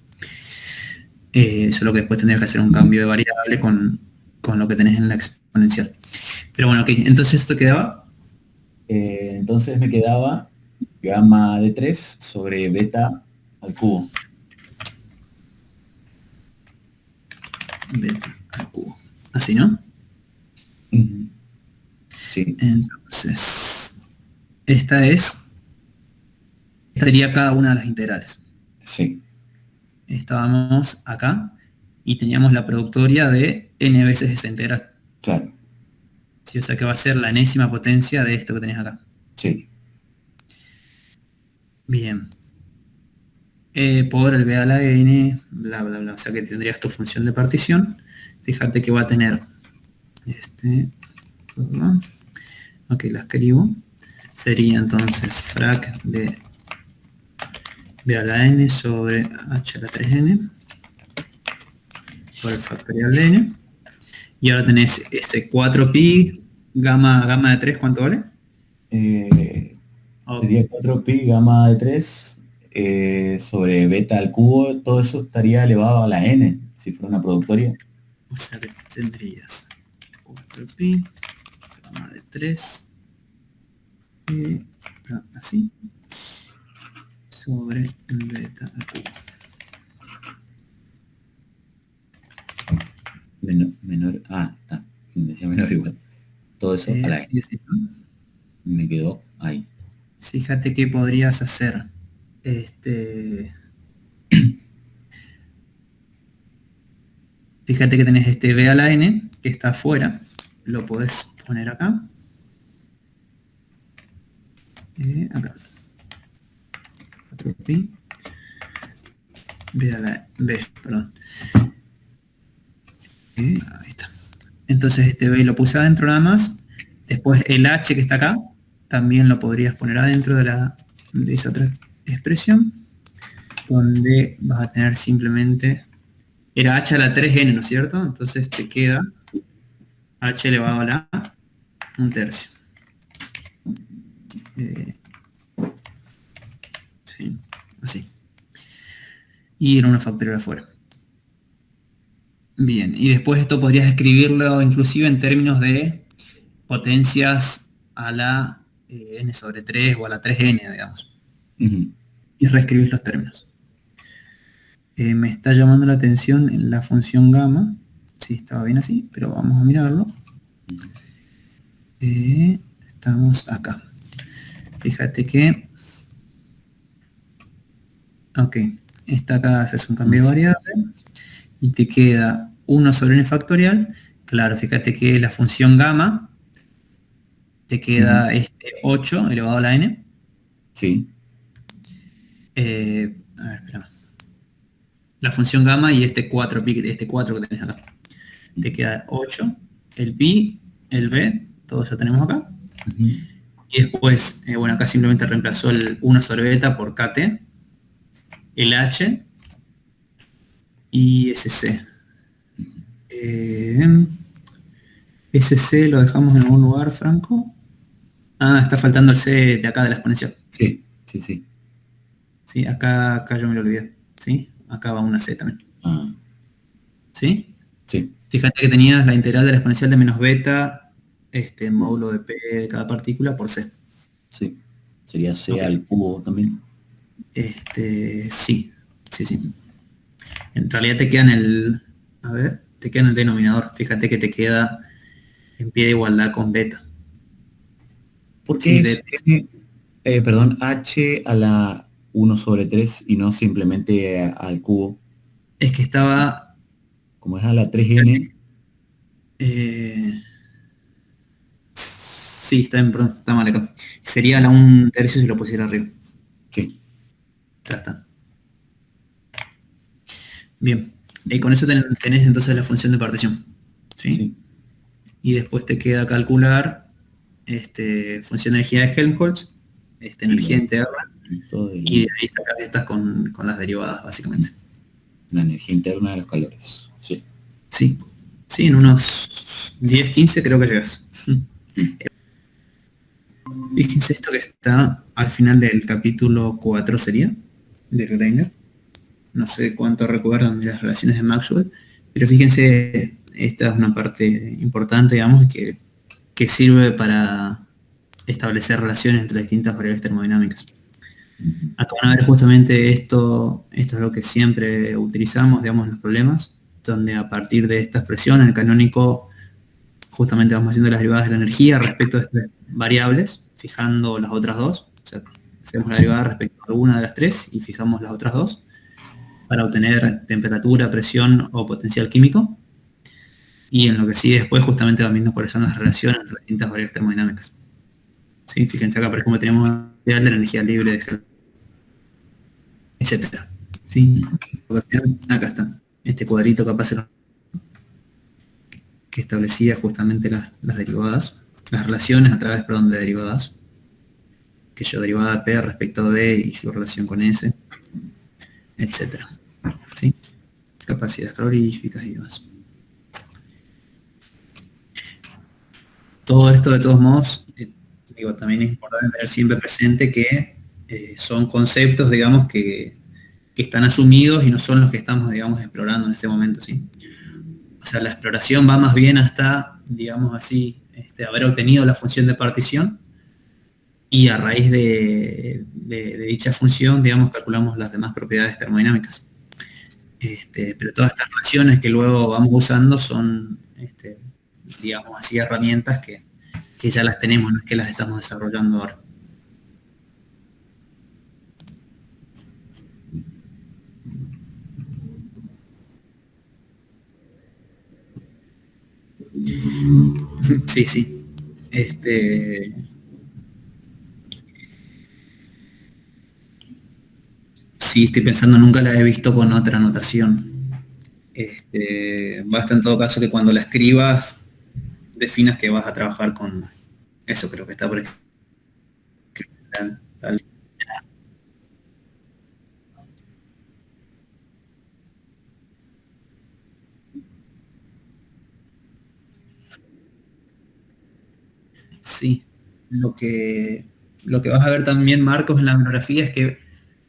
Solo que después tendrías que hacer un cambio de variable con lo que tenés en la exponencial. Pero bueno, ok, entonces esto quedaba. Entonces me quedaba gamma de 3 sobre beta al cubo. Beta al cubo. Así, ¿no? Sí. Entonces, esta sería cada una de las integrales. Sí. Estábamos acá y teníamos la productoria de n veces esa integral. Claro. Sí, o sea que va a ser la enésima potencia de esto que tenés acá. Sí. Bien. Por el B a la N, bla, bla, bla. O sea que tendrías tu función de partición. Fíjate que va a tener ok, la escribo. Sería entonces frac de B a la N sobre H a la 3N por el factorial de N. Y ahora tenés ese 4pi gamma de 3, ¿cuánto vale? Sería 4pi gamma de 3 sobre beta al cubo, todo eso estaría elevado a la n, si fuera una productoria. O sea que tendrías 4pi gamma de 3 así sobre beta al cubo. Menor, está, decía menor igual. Todo eso a la n. Sí, ¿no? Me quedó ahí. Fíjate que podrías hacer fíjate que tenés este B a la N que está afuera, lo podés poner acá. Acá. 4pi B a la B, perdón. Ahí está. Entonces este B lo puse adentro nada más. Después el H que está acá, también lo podrías poner adentro de esa otra expresión, donde vas a tener simplemente, era H a la 3N, ¿no es cierto? Entonces te queda H elevado a la 1/3. Sí, así. Y era una factorial afuera. Bien, y después esto podrías escribirlo inclusive en términos de potencias a la n sobre 3 o a la 3n, digamos. Y reescribir los términos. Me está llamando la atención en la función gamma. Sí, estaba bien así, pero vamos a mirarlo. Estamos acá. Fíjate que... Ok, esta acá haces un cambio de variable y te queda 1 sobre n factorial. Claro, fíjate que la función gamma te queda 8 elevado a la n. Sí. A ver, espera. La función gamma y este 4 pi, este 4 que tenés acá. Te queda 8, el pi, el b, todo eso tenemos acá. Y después, bueno, acá simplemente reemplazó el 1 sobre beta por kt, el h y sc. Sc lo dejamos en algún lugar, Franco. Está faltando el c de acá de la exponencial. Sí, sí, sí. Sí, acá yo me lo olvidé. ¿Sí? Acá va una c también. ¿Sí? Sí. Fíjate que tenías la integral de la exponencial de menos beta, módulo de p de cada partícula por c. Sí. Sería c al cubo también. Sí. En realidad te queda en el... A ver, te queda en el denominador. Fíjate que te queda en pie de igualdad con beta. ¿Por qué es, perdón, h a la 1 sobre 3 y no simplemente al cubo? Es que estaba... Como es a la 3n. Sí, está mal acá. Sería la 1/3 si lo pusiera arriba. Sí. Ya está. Bien. Y con eso tenés entonces la función de partición. ¿Sí? Y después te queda calcular función de energía de Helmholtz, energía interna, y de ahí sacar estas con las derivadas, básicamente. La energía interna de los calores. Sí. Sí, en unos 10, 15 creo que llegas. Fíjense esto que está al final del capítulo 4 sería, de Greiner. No sé cuánto recuerdan de las relaciones de Maxwell, pero fíjense, esta es una parte importante, digamos, que sirve para establecer relaciones entre las distintas variables termodinámicas. Acá van a ver justamente esto es lo que siempre utilizamos, digamos, en los problemas, donde a partir de esta expresión, en el canónico, justamente vamos haciendo las derivadas de la energía respecto a estas variables, fijando las otras dos. O sea, hacemos la derivada respecto a alguna de las tres y fijamos las otras dos para obtener temperatura, presión o potencial químico. Y en lo que sigue después justamente van viendo cuáles son las relaciones entre las distintas variables termodinámicas. ¿Sí? Fíjense acá, por ejemplo, tenemos la de la energía libre de Helmholtz, etcétera. ¿Sí? Acá está. Este cuadrito capaz era que establecía justamente las derivadas, las relaciones a través, perdón, de derivadas, que yo derivada de P respecto de B y su relación con S, etcétera. ¿Sí? Capacidades caloríficas y demás. Todo esto, de todos modos, también es importante tener siempre presente que son conceptos, digamos, que están asumidos y no son los que estamos, digamos, explorando en este momento, ¿sí? O sea, la exploración va más bien hasta, digamos así, haber obtenido la función de partición y a raíz de dicha función, digamos, calculamos las demás propiedades termodinámicas. Pero todas estas relaciones que luego vamos usando son, digamos así, herramientas que ya las tenemos, no es que las estamos desarrollando ahora. Sí, sí. Sí, estoy pensando, nunca la he visto con otra notación. Basta en todo caso que cuando la escribas definas que vas a trabajar con eso, creo que está por escrito. Sí, lo que vas a ver también, Marcos, en la bibliografía es que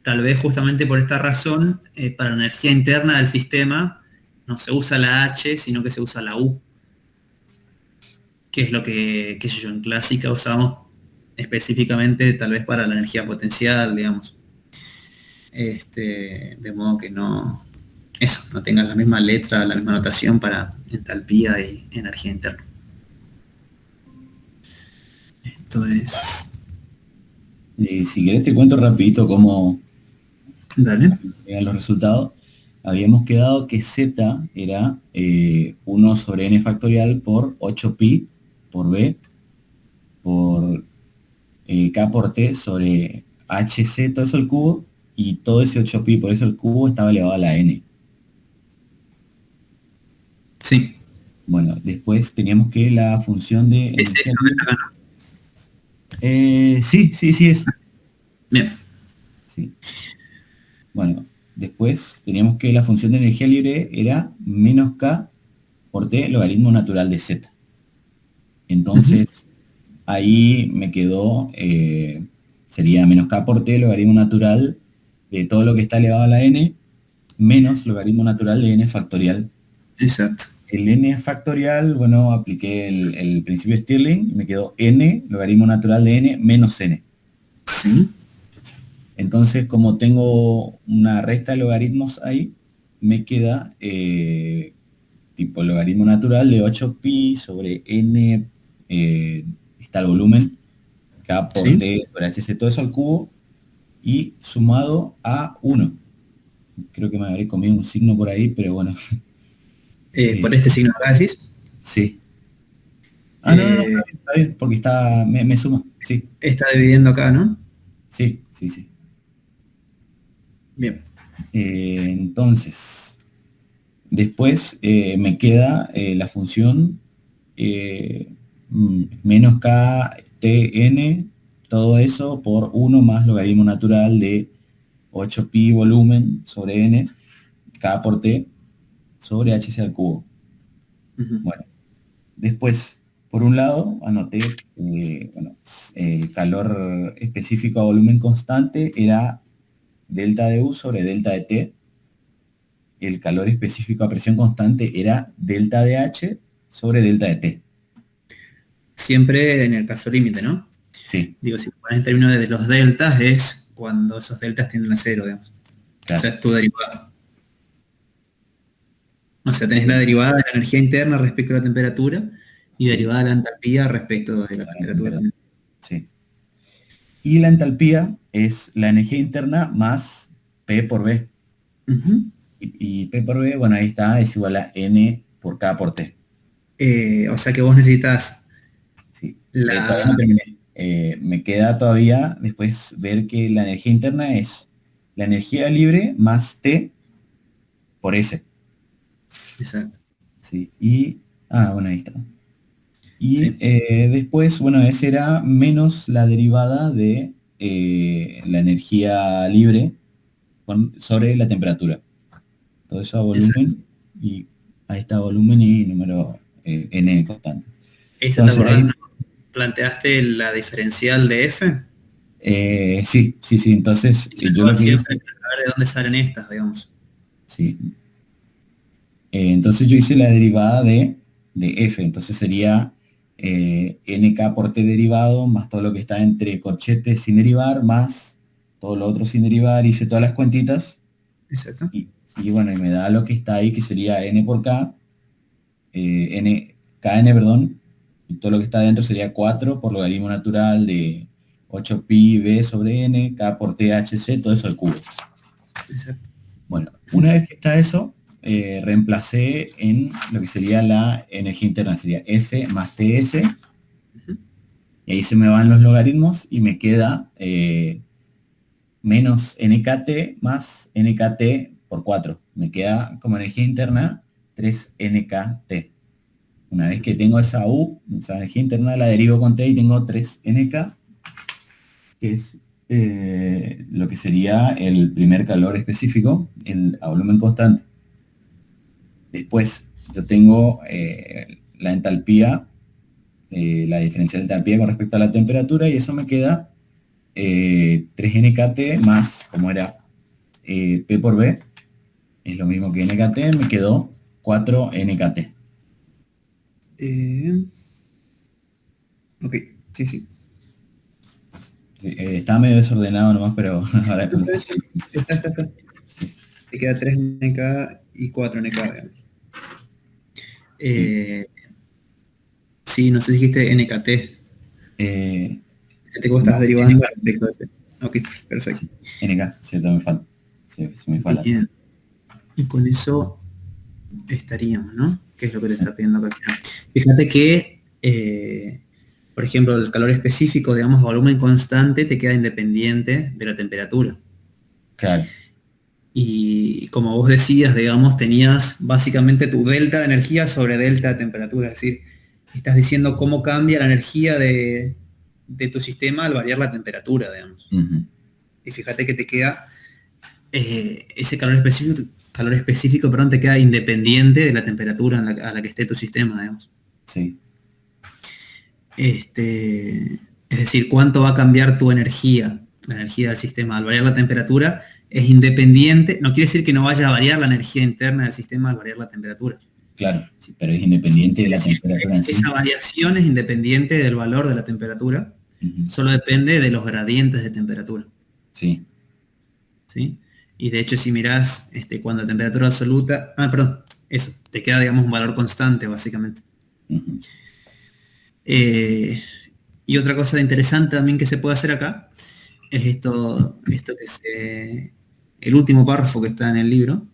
tal vez justamente por esta razón, para la energía interna del sistema no se usa la H, sino que se usa la U, que es lo que, qué sé yo, en clásica usamos específicamente tal vez para la energía potencial, digamos. De modo que no, eso, no tengan la misma letra, la misma notación para entalpía y energía interna. Esto es... Si querés te cuento rapidito cómo Dale. llegan los resultados. Habíamos quedado que Z era 1 sobre n factorial por 8pi por B por K por T sobre HC, todo eso al cubo, y todo ese 8pi por eso el cubo estaba elevado a la n. Sí. Bueno, después teníamos que la función de energía libre. Sí es. Bien. Sí. Bueno, después teníamos que la función de energía libre era menos K por T logaritmo natural de Z. Entonces, ahí me quedó, sería menos K por T logaritmo natural de todo lo que está elevado a la n, menos logaritmo natural de n factorial. Exacto. El n factorial, bueno, apliqué el principio de Stirling y me quedó n logaritmo natural de n menos n. Sí. Entonces, como tengo una resta de logaritmos ahí, me queda tipo logaritmo natural de 8pi sobre n, está el volumen, K por Sí. T sobre HC, todo eso al cubo, y sumado a 1. Creo que me habré comido un signo por ahí, pero bueno. Por este signo acá decís. Sí. No, está bien, porque me suma, sí. Está dividiendo acá, ¿no? Sí. Bien. Entonces, después me queda la función menos KTN, todo eso por 1 más logaritmo natural de 8pi volumen sobre n, K por T, sobre HC al cubo. Bueno, después, por un lado, anoté, el calor específico a volumen constante era delta de U sobre delta de T. El calor específico a presión constante era delta de H sobre delta de T. Siempre en el caso límite, ¿no? Sí. Digo, si pones en términos de los deltas, es cuando esos deltas tienden a cero, digamos. Claro. O sea, es tu derivada. O sea, tenés la derivada de la energía interna respecto a la temperatura y derivada de la entalpía respecto de la temperatura. Sí. Y la entalpía es la energía interna más P por B. Y P por B, bueno, ahí está, es igual a N por K por T. O sea que vos necesitas Sí. Todavía no la... terminé. Me queda todavía después ver que la energía interna es la energía libre más T por S. Exacto. Sí. Bueno, ahí está. Y Sí, después, bueno, ese era menos la derivada de la energía libre sobre la temperatura. Todo eso a exacto. volumen y ahí está volumen y número n constante. ¿Esta te Entonces acordás? ¿No? ahí, ¿Planteaste la diferencial de F? sí, sí, sí. Entonces Eso yo yo lo que siempre hice, quiero saber de dónde salen estas, digamos. sí. Entonces yo hice la derivada de f. Entonces sería nk por t derivado más todo lo que está entre corchetes sin derivar más todo lo otro sin derivar. Hice todas las cuentitas Exacto. y bueno, y me da lo que está ahí que sería n por k kn, perdón, y todo lo que está dentro sería 4 por logaritmo natural de 8 pi b sobre n, k por t h c, todo eso al cubo. Exacto. Bueno, una vez que está eso, reemplacé en lo que sería la energía interna, sería F más TS, Ujú. y ahí se me van los logaritmos y me queda menos NKT más NKT por 4. Me queda como energía interna 3 NKT. Una vez que tengo esa U, esa energía interna, la derivo con T y tengo 3 NK, que es lo que sería el primer calor específico, a volumen constante. Después, yo tengo la entalpía, la diferencia de entalpía con respecto a la temperatura, y eso me queda 3 NKT más, como era P por B, es lo mismo que NKT, me quedó 4 NKT. Eh, ok, sí, sí. Sí, está medio desordenado nomás, pero ahora No, con pero está. Te queda 3 NK y 4 NK, digamos. sí. Eh, sí, no sé si dijiste NKT. Eh, Fíjate que vos no, estás derivando NK, respecto a ese. Ok, perfecto. sí, NK, cierto, me falta. Sí, sí me falta. Bien. Y con eso estaríamos, ¿no? ¿Qué es lo que te está pidiendo acá? Fíjate que, por ejemplo, el calor específico, digamos, a volumen constante, te queda independiente de la temperatura. Claro, Y como vos decías, digamos, tenías básicamente tu delta de energía sobre delta de temperatura. Es decir, estás diciendo cómo cambia la energía de tu sistema al variar la temperatura, digamos. ujú, Y fíjate que te queda ese calor específico, perdón, te queda independiente de la temperatura a la que esté tu sistema, digamos. sí, Es decir, cuánto va a cambiar tu energía, la energía del sistema. Al variar la temperatura es independiente, no quiere decir que no vaya a variar la energía interna del sistema al variar la temperatura. claro, pero es Sí, independiente de quiere la decir temperatura en que esa sí. variación es independiente del valor de la temperatura, Ujú, solo depende de los gradientes de temperatura. sí, ¿Sí? Y de hecho, si mirás cuando la temperatura absoluta, perdón, eso, te queda, digamos, un valor constante, básicamente. ujú, Eh, y otra cosa interesante también que se puede hacer acá es esto que el último párrafo que está en el libro.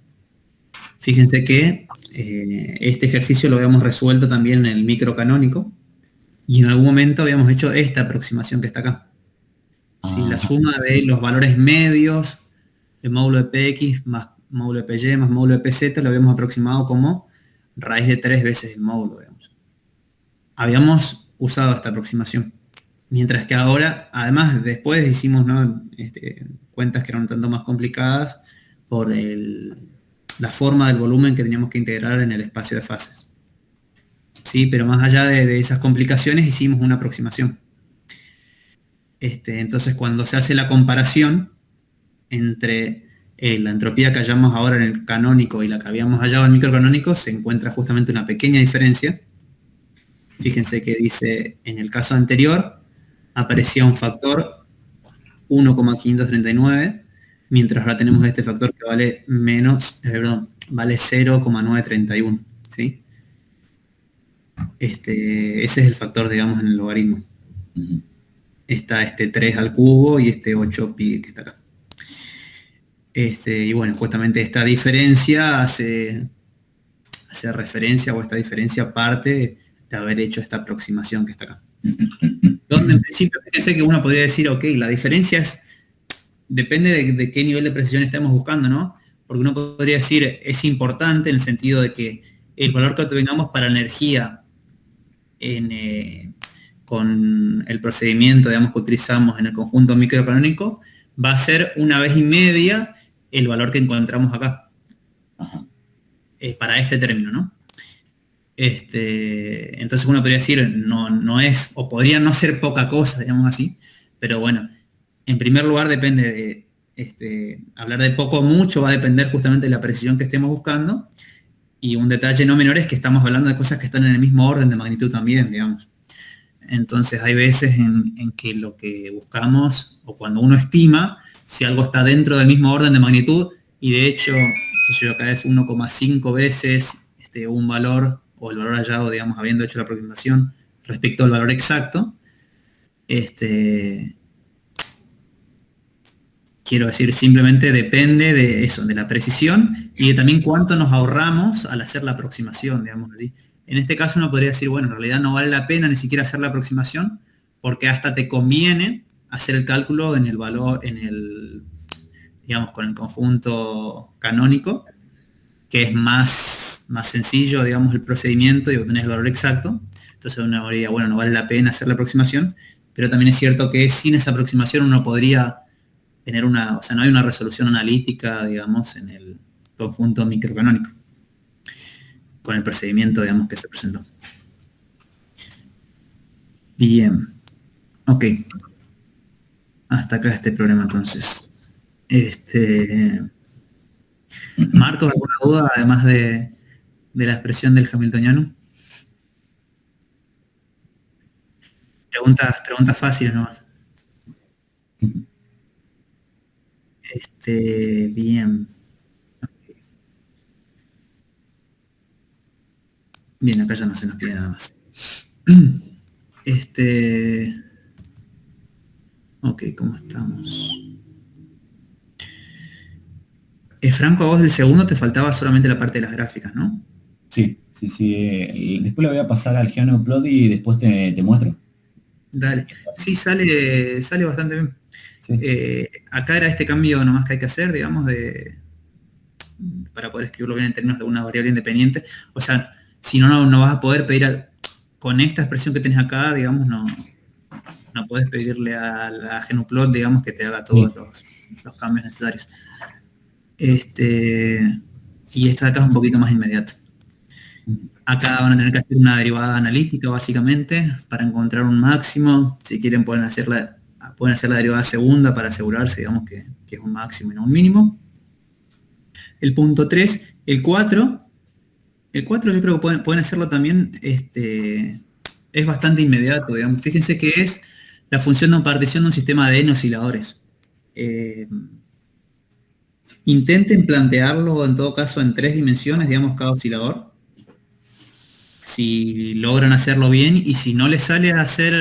Fíjense que este ejercicio lo habíamos resuelto también en el micro canónico y en algún momento habíamos hecho esta aproximación que está acá. ¿Sí? La ajá, suma de los valores medios de módulo de Px más módulo de Py más módulo de Pz lo habíamos aproximado como raíz de 3 veces el módulo, digamos. Habíamos usado esta aproximación. Mientras que ahora, además, después hicimos, ¿no? Cuentas que eran un tanto más complicadas por la forma del volumen que teníamos que integrar en el espacio de fases. Sí, pero más allá de esas complicaciones hicimos una aproximación. Entonces, cuando se hace la comparación entre la entropía que hallamos ahora en el canónico y la que habíamos hallado en el microcanónico, se encuentra justamente una pequeña diferencia. Fíjense que dice, en el caso anterior, aparecía un factor 1,539, mientras ahora tenemos este factor que vale vale 0,931. ¿Sí? Ese es el factor, digamos, en el logaritmo. ujú, Está este 3 al cubo y este 8 pi que está acá. Y bueno, justamente esta diferencia hacer referencia o esta diferencia parte de haber hecho esta aproximación que está acá. Donde en principio fíjense que uno podría decir, ok, la diferencia depende de qué nivel de precisión estemos buscando, ¿no? Porque uno podría decir, es importante en el sentido de que el valor que obtengamos para la energía con el procedimiento, digamos, que utilizamos en el conjunto microcanónico, va a ser 1,5 veces el valor que encontramos acá. Para este término, ¿no? Entonces uno podría decir, no es, o podría no ser poca cosa, digamos así, pero bueno, en primer lugar depende de, hablar de poco o mucho va a depender justamente de la precisión que estemos buscando, y un detalle no menor es que estamos hablando de cosas que están en el mismo orden de magnitud también, digamos. Entonces hay veces en que lo que buscamos, o cuando uno estima, si algo está dentro del mismo orden de magnitud, y de hecho, si yo acá es 1,5 veces un valor, o el valor hallado, digamos, habiendo hecho la aproximación respecto al valor exacto, quiero decir, simplemente depende de eso, de la precisión y de también cuánto nos ahorramos al hacer la aproximación, digamos así. En este caso uno podría decir, bueno, en realidad no vale la pena ni siquiera hacer la aproximación, porque hasta te conviene hacer el cálculo en el valor, digamos, con el conjunto canónico, que es más sencillo, digamos, el procedimiento y obtenés el valor exacto. Entonces uno diría, bueno, no vale la pena hacer la aproximación, pero también es cierto que sin esa aproximación uno podría tener o sea, no hay una resolución analítica, digamos, en el conjunto microcanónico, con el procedimiento, digamos, que se presentó. Bien. Ok. Hasta acá este problema, entonces. Marcos, ¿alguna duda, además de la expresión del hamiltoniano? Preguntas fáciles nomás. Bien. Okay. Bien, acá ya no se nos pide nada más. Ok, ¿cómo estamos? Franco, a vos del segundo te faltaba solamente la parte de las gráficas, ¿no? Sí. Después le voy a pasar al GeoNeoplot y después te muestro. Dale. Sí, sale bastante bien. Sí. Acá era este cambio nomás que hay que hacer, digamos, para poder escribirlo bien en términos de una variable independiente. O sea, si no vas a poder pedir con esta expresión que tenés acá, digamos, no puedes pedirle a la GeoNeoplot, digamos, que te haga todos los cambios necesarios. Y esta de acá es un poquito más inmediata. Acá van a tener que hacer una derivada analítica, básicamente, para encontrar un máximo. Si quieren pueden hacer la derivada segunda para asegurarse, digamos, que es un máximo y no un mínimo. El punto 3, el 4 yo creo que pueden hacerlo también, es bastante inmediato, digamos. Fíjense que es la función de partición de un sistema de n osciladores. Intenten plantearlo en todo caso en 3 dimensiones, digamos, cada oscilador. Si logran hacerlo bien, y si no les sale a hacer,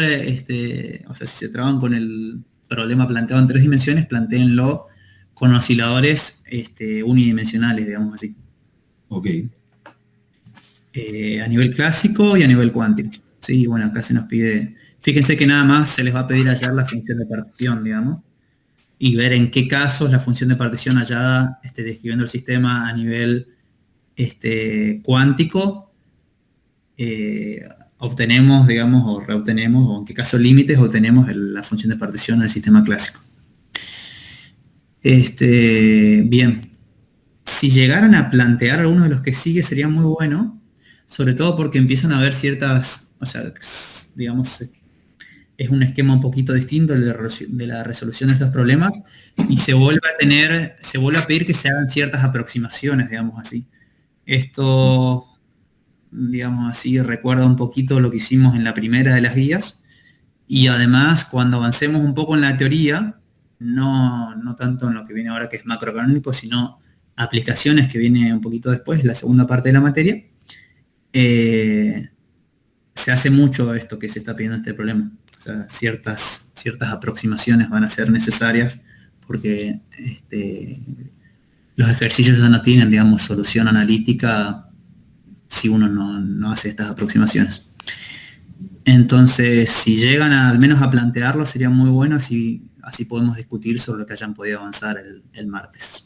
o sea, si se traban con el problema planteado en 3 dimensiones, plantéenlo con osciladores unidimensionales, digamos así. Ok. A nivel clásico y a nivel cuántico. Sí, bueno, acá se nos pide, fíjense que nada más se les va a pedir hallar la función de partición, digamos, y ver en qué casos la función de partición hallada describiendo el sistema a nivel cuántico obtenemos, digamos, o reobtenemos, o en qué caso límites obtenemos la función de partición en el sistema clásico. Bien, si llegaran a plantear algunos de los que sigue sería muy bueno, sobre todo porque empiezan a haber ciertas, o sea, digamos, es un esquema un poquito distinto de la resolución de estos problemas, y se vuelve a pedir que se hagan ciertas aproximaciones, digamos así. Esto, digamos así, recuerda un poquito lo que hicimos en la primera de las guías, y además cuando avancemos un poco en la teoría, no tanto en lo que viene ahora que es macrocanónico, sino aplicaciones que viene un poquito después, la segunda parte de la materia, se hace mucho esto que se está pidiendo este problema. O sea, ciertas aproximaciones van a ser necesarias porque los ejercicios ya no tienen, digamos, solución analítica si uno no hace estas aproximaciones. Entonces, si llegan al menos a plantearlo, sería muy bueno, así podemos discutir sobre lo que hayan podido avanzar el martes.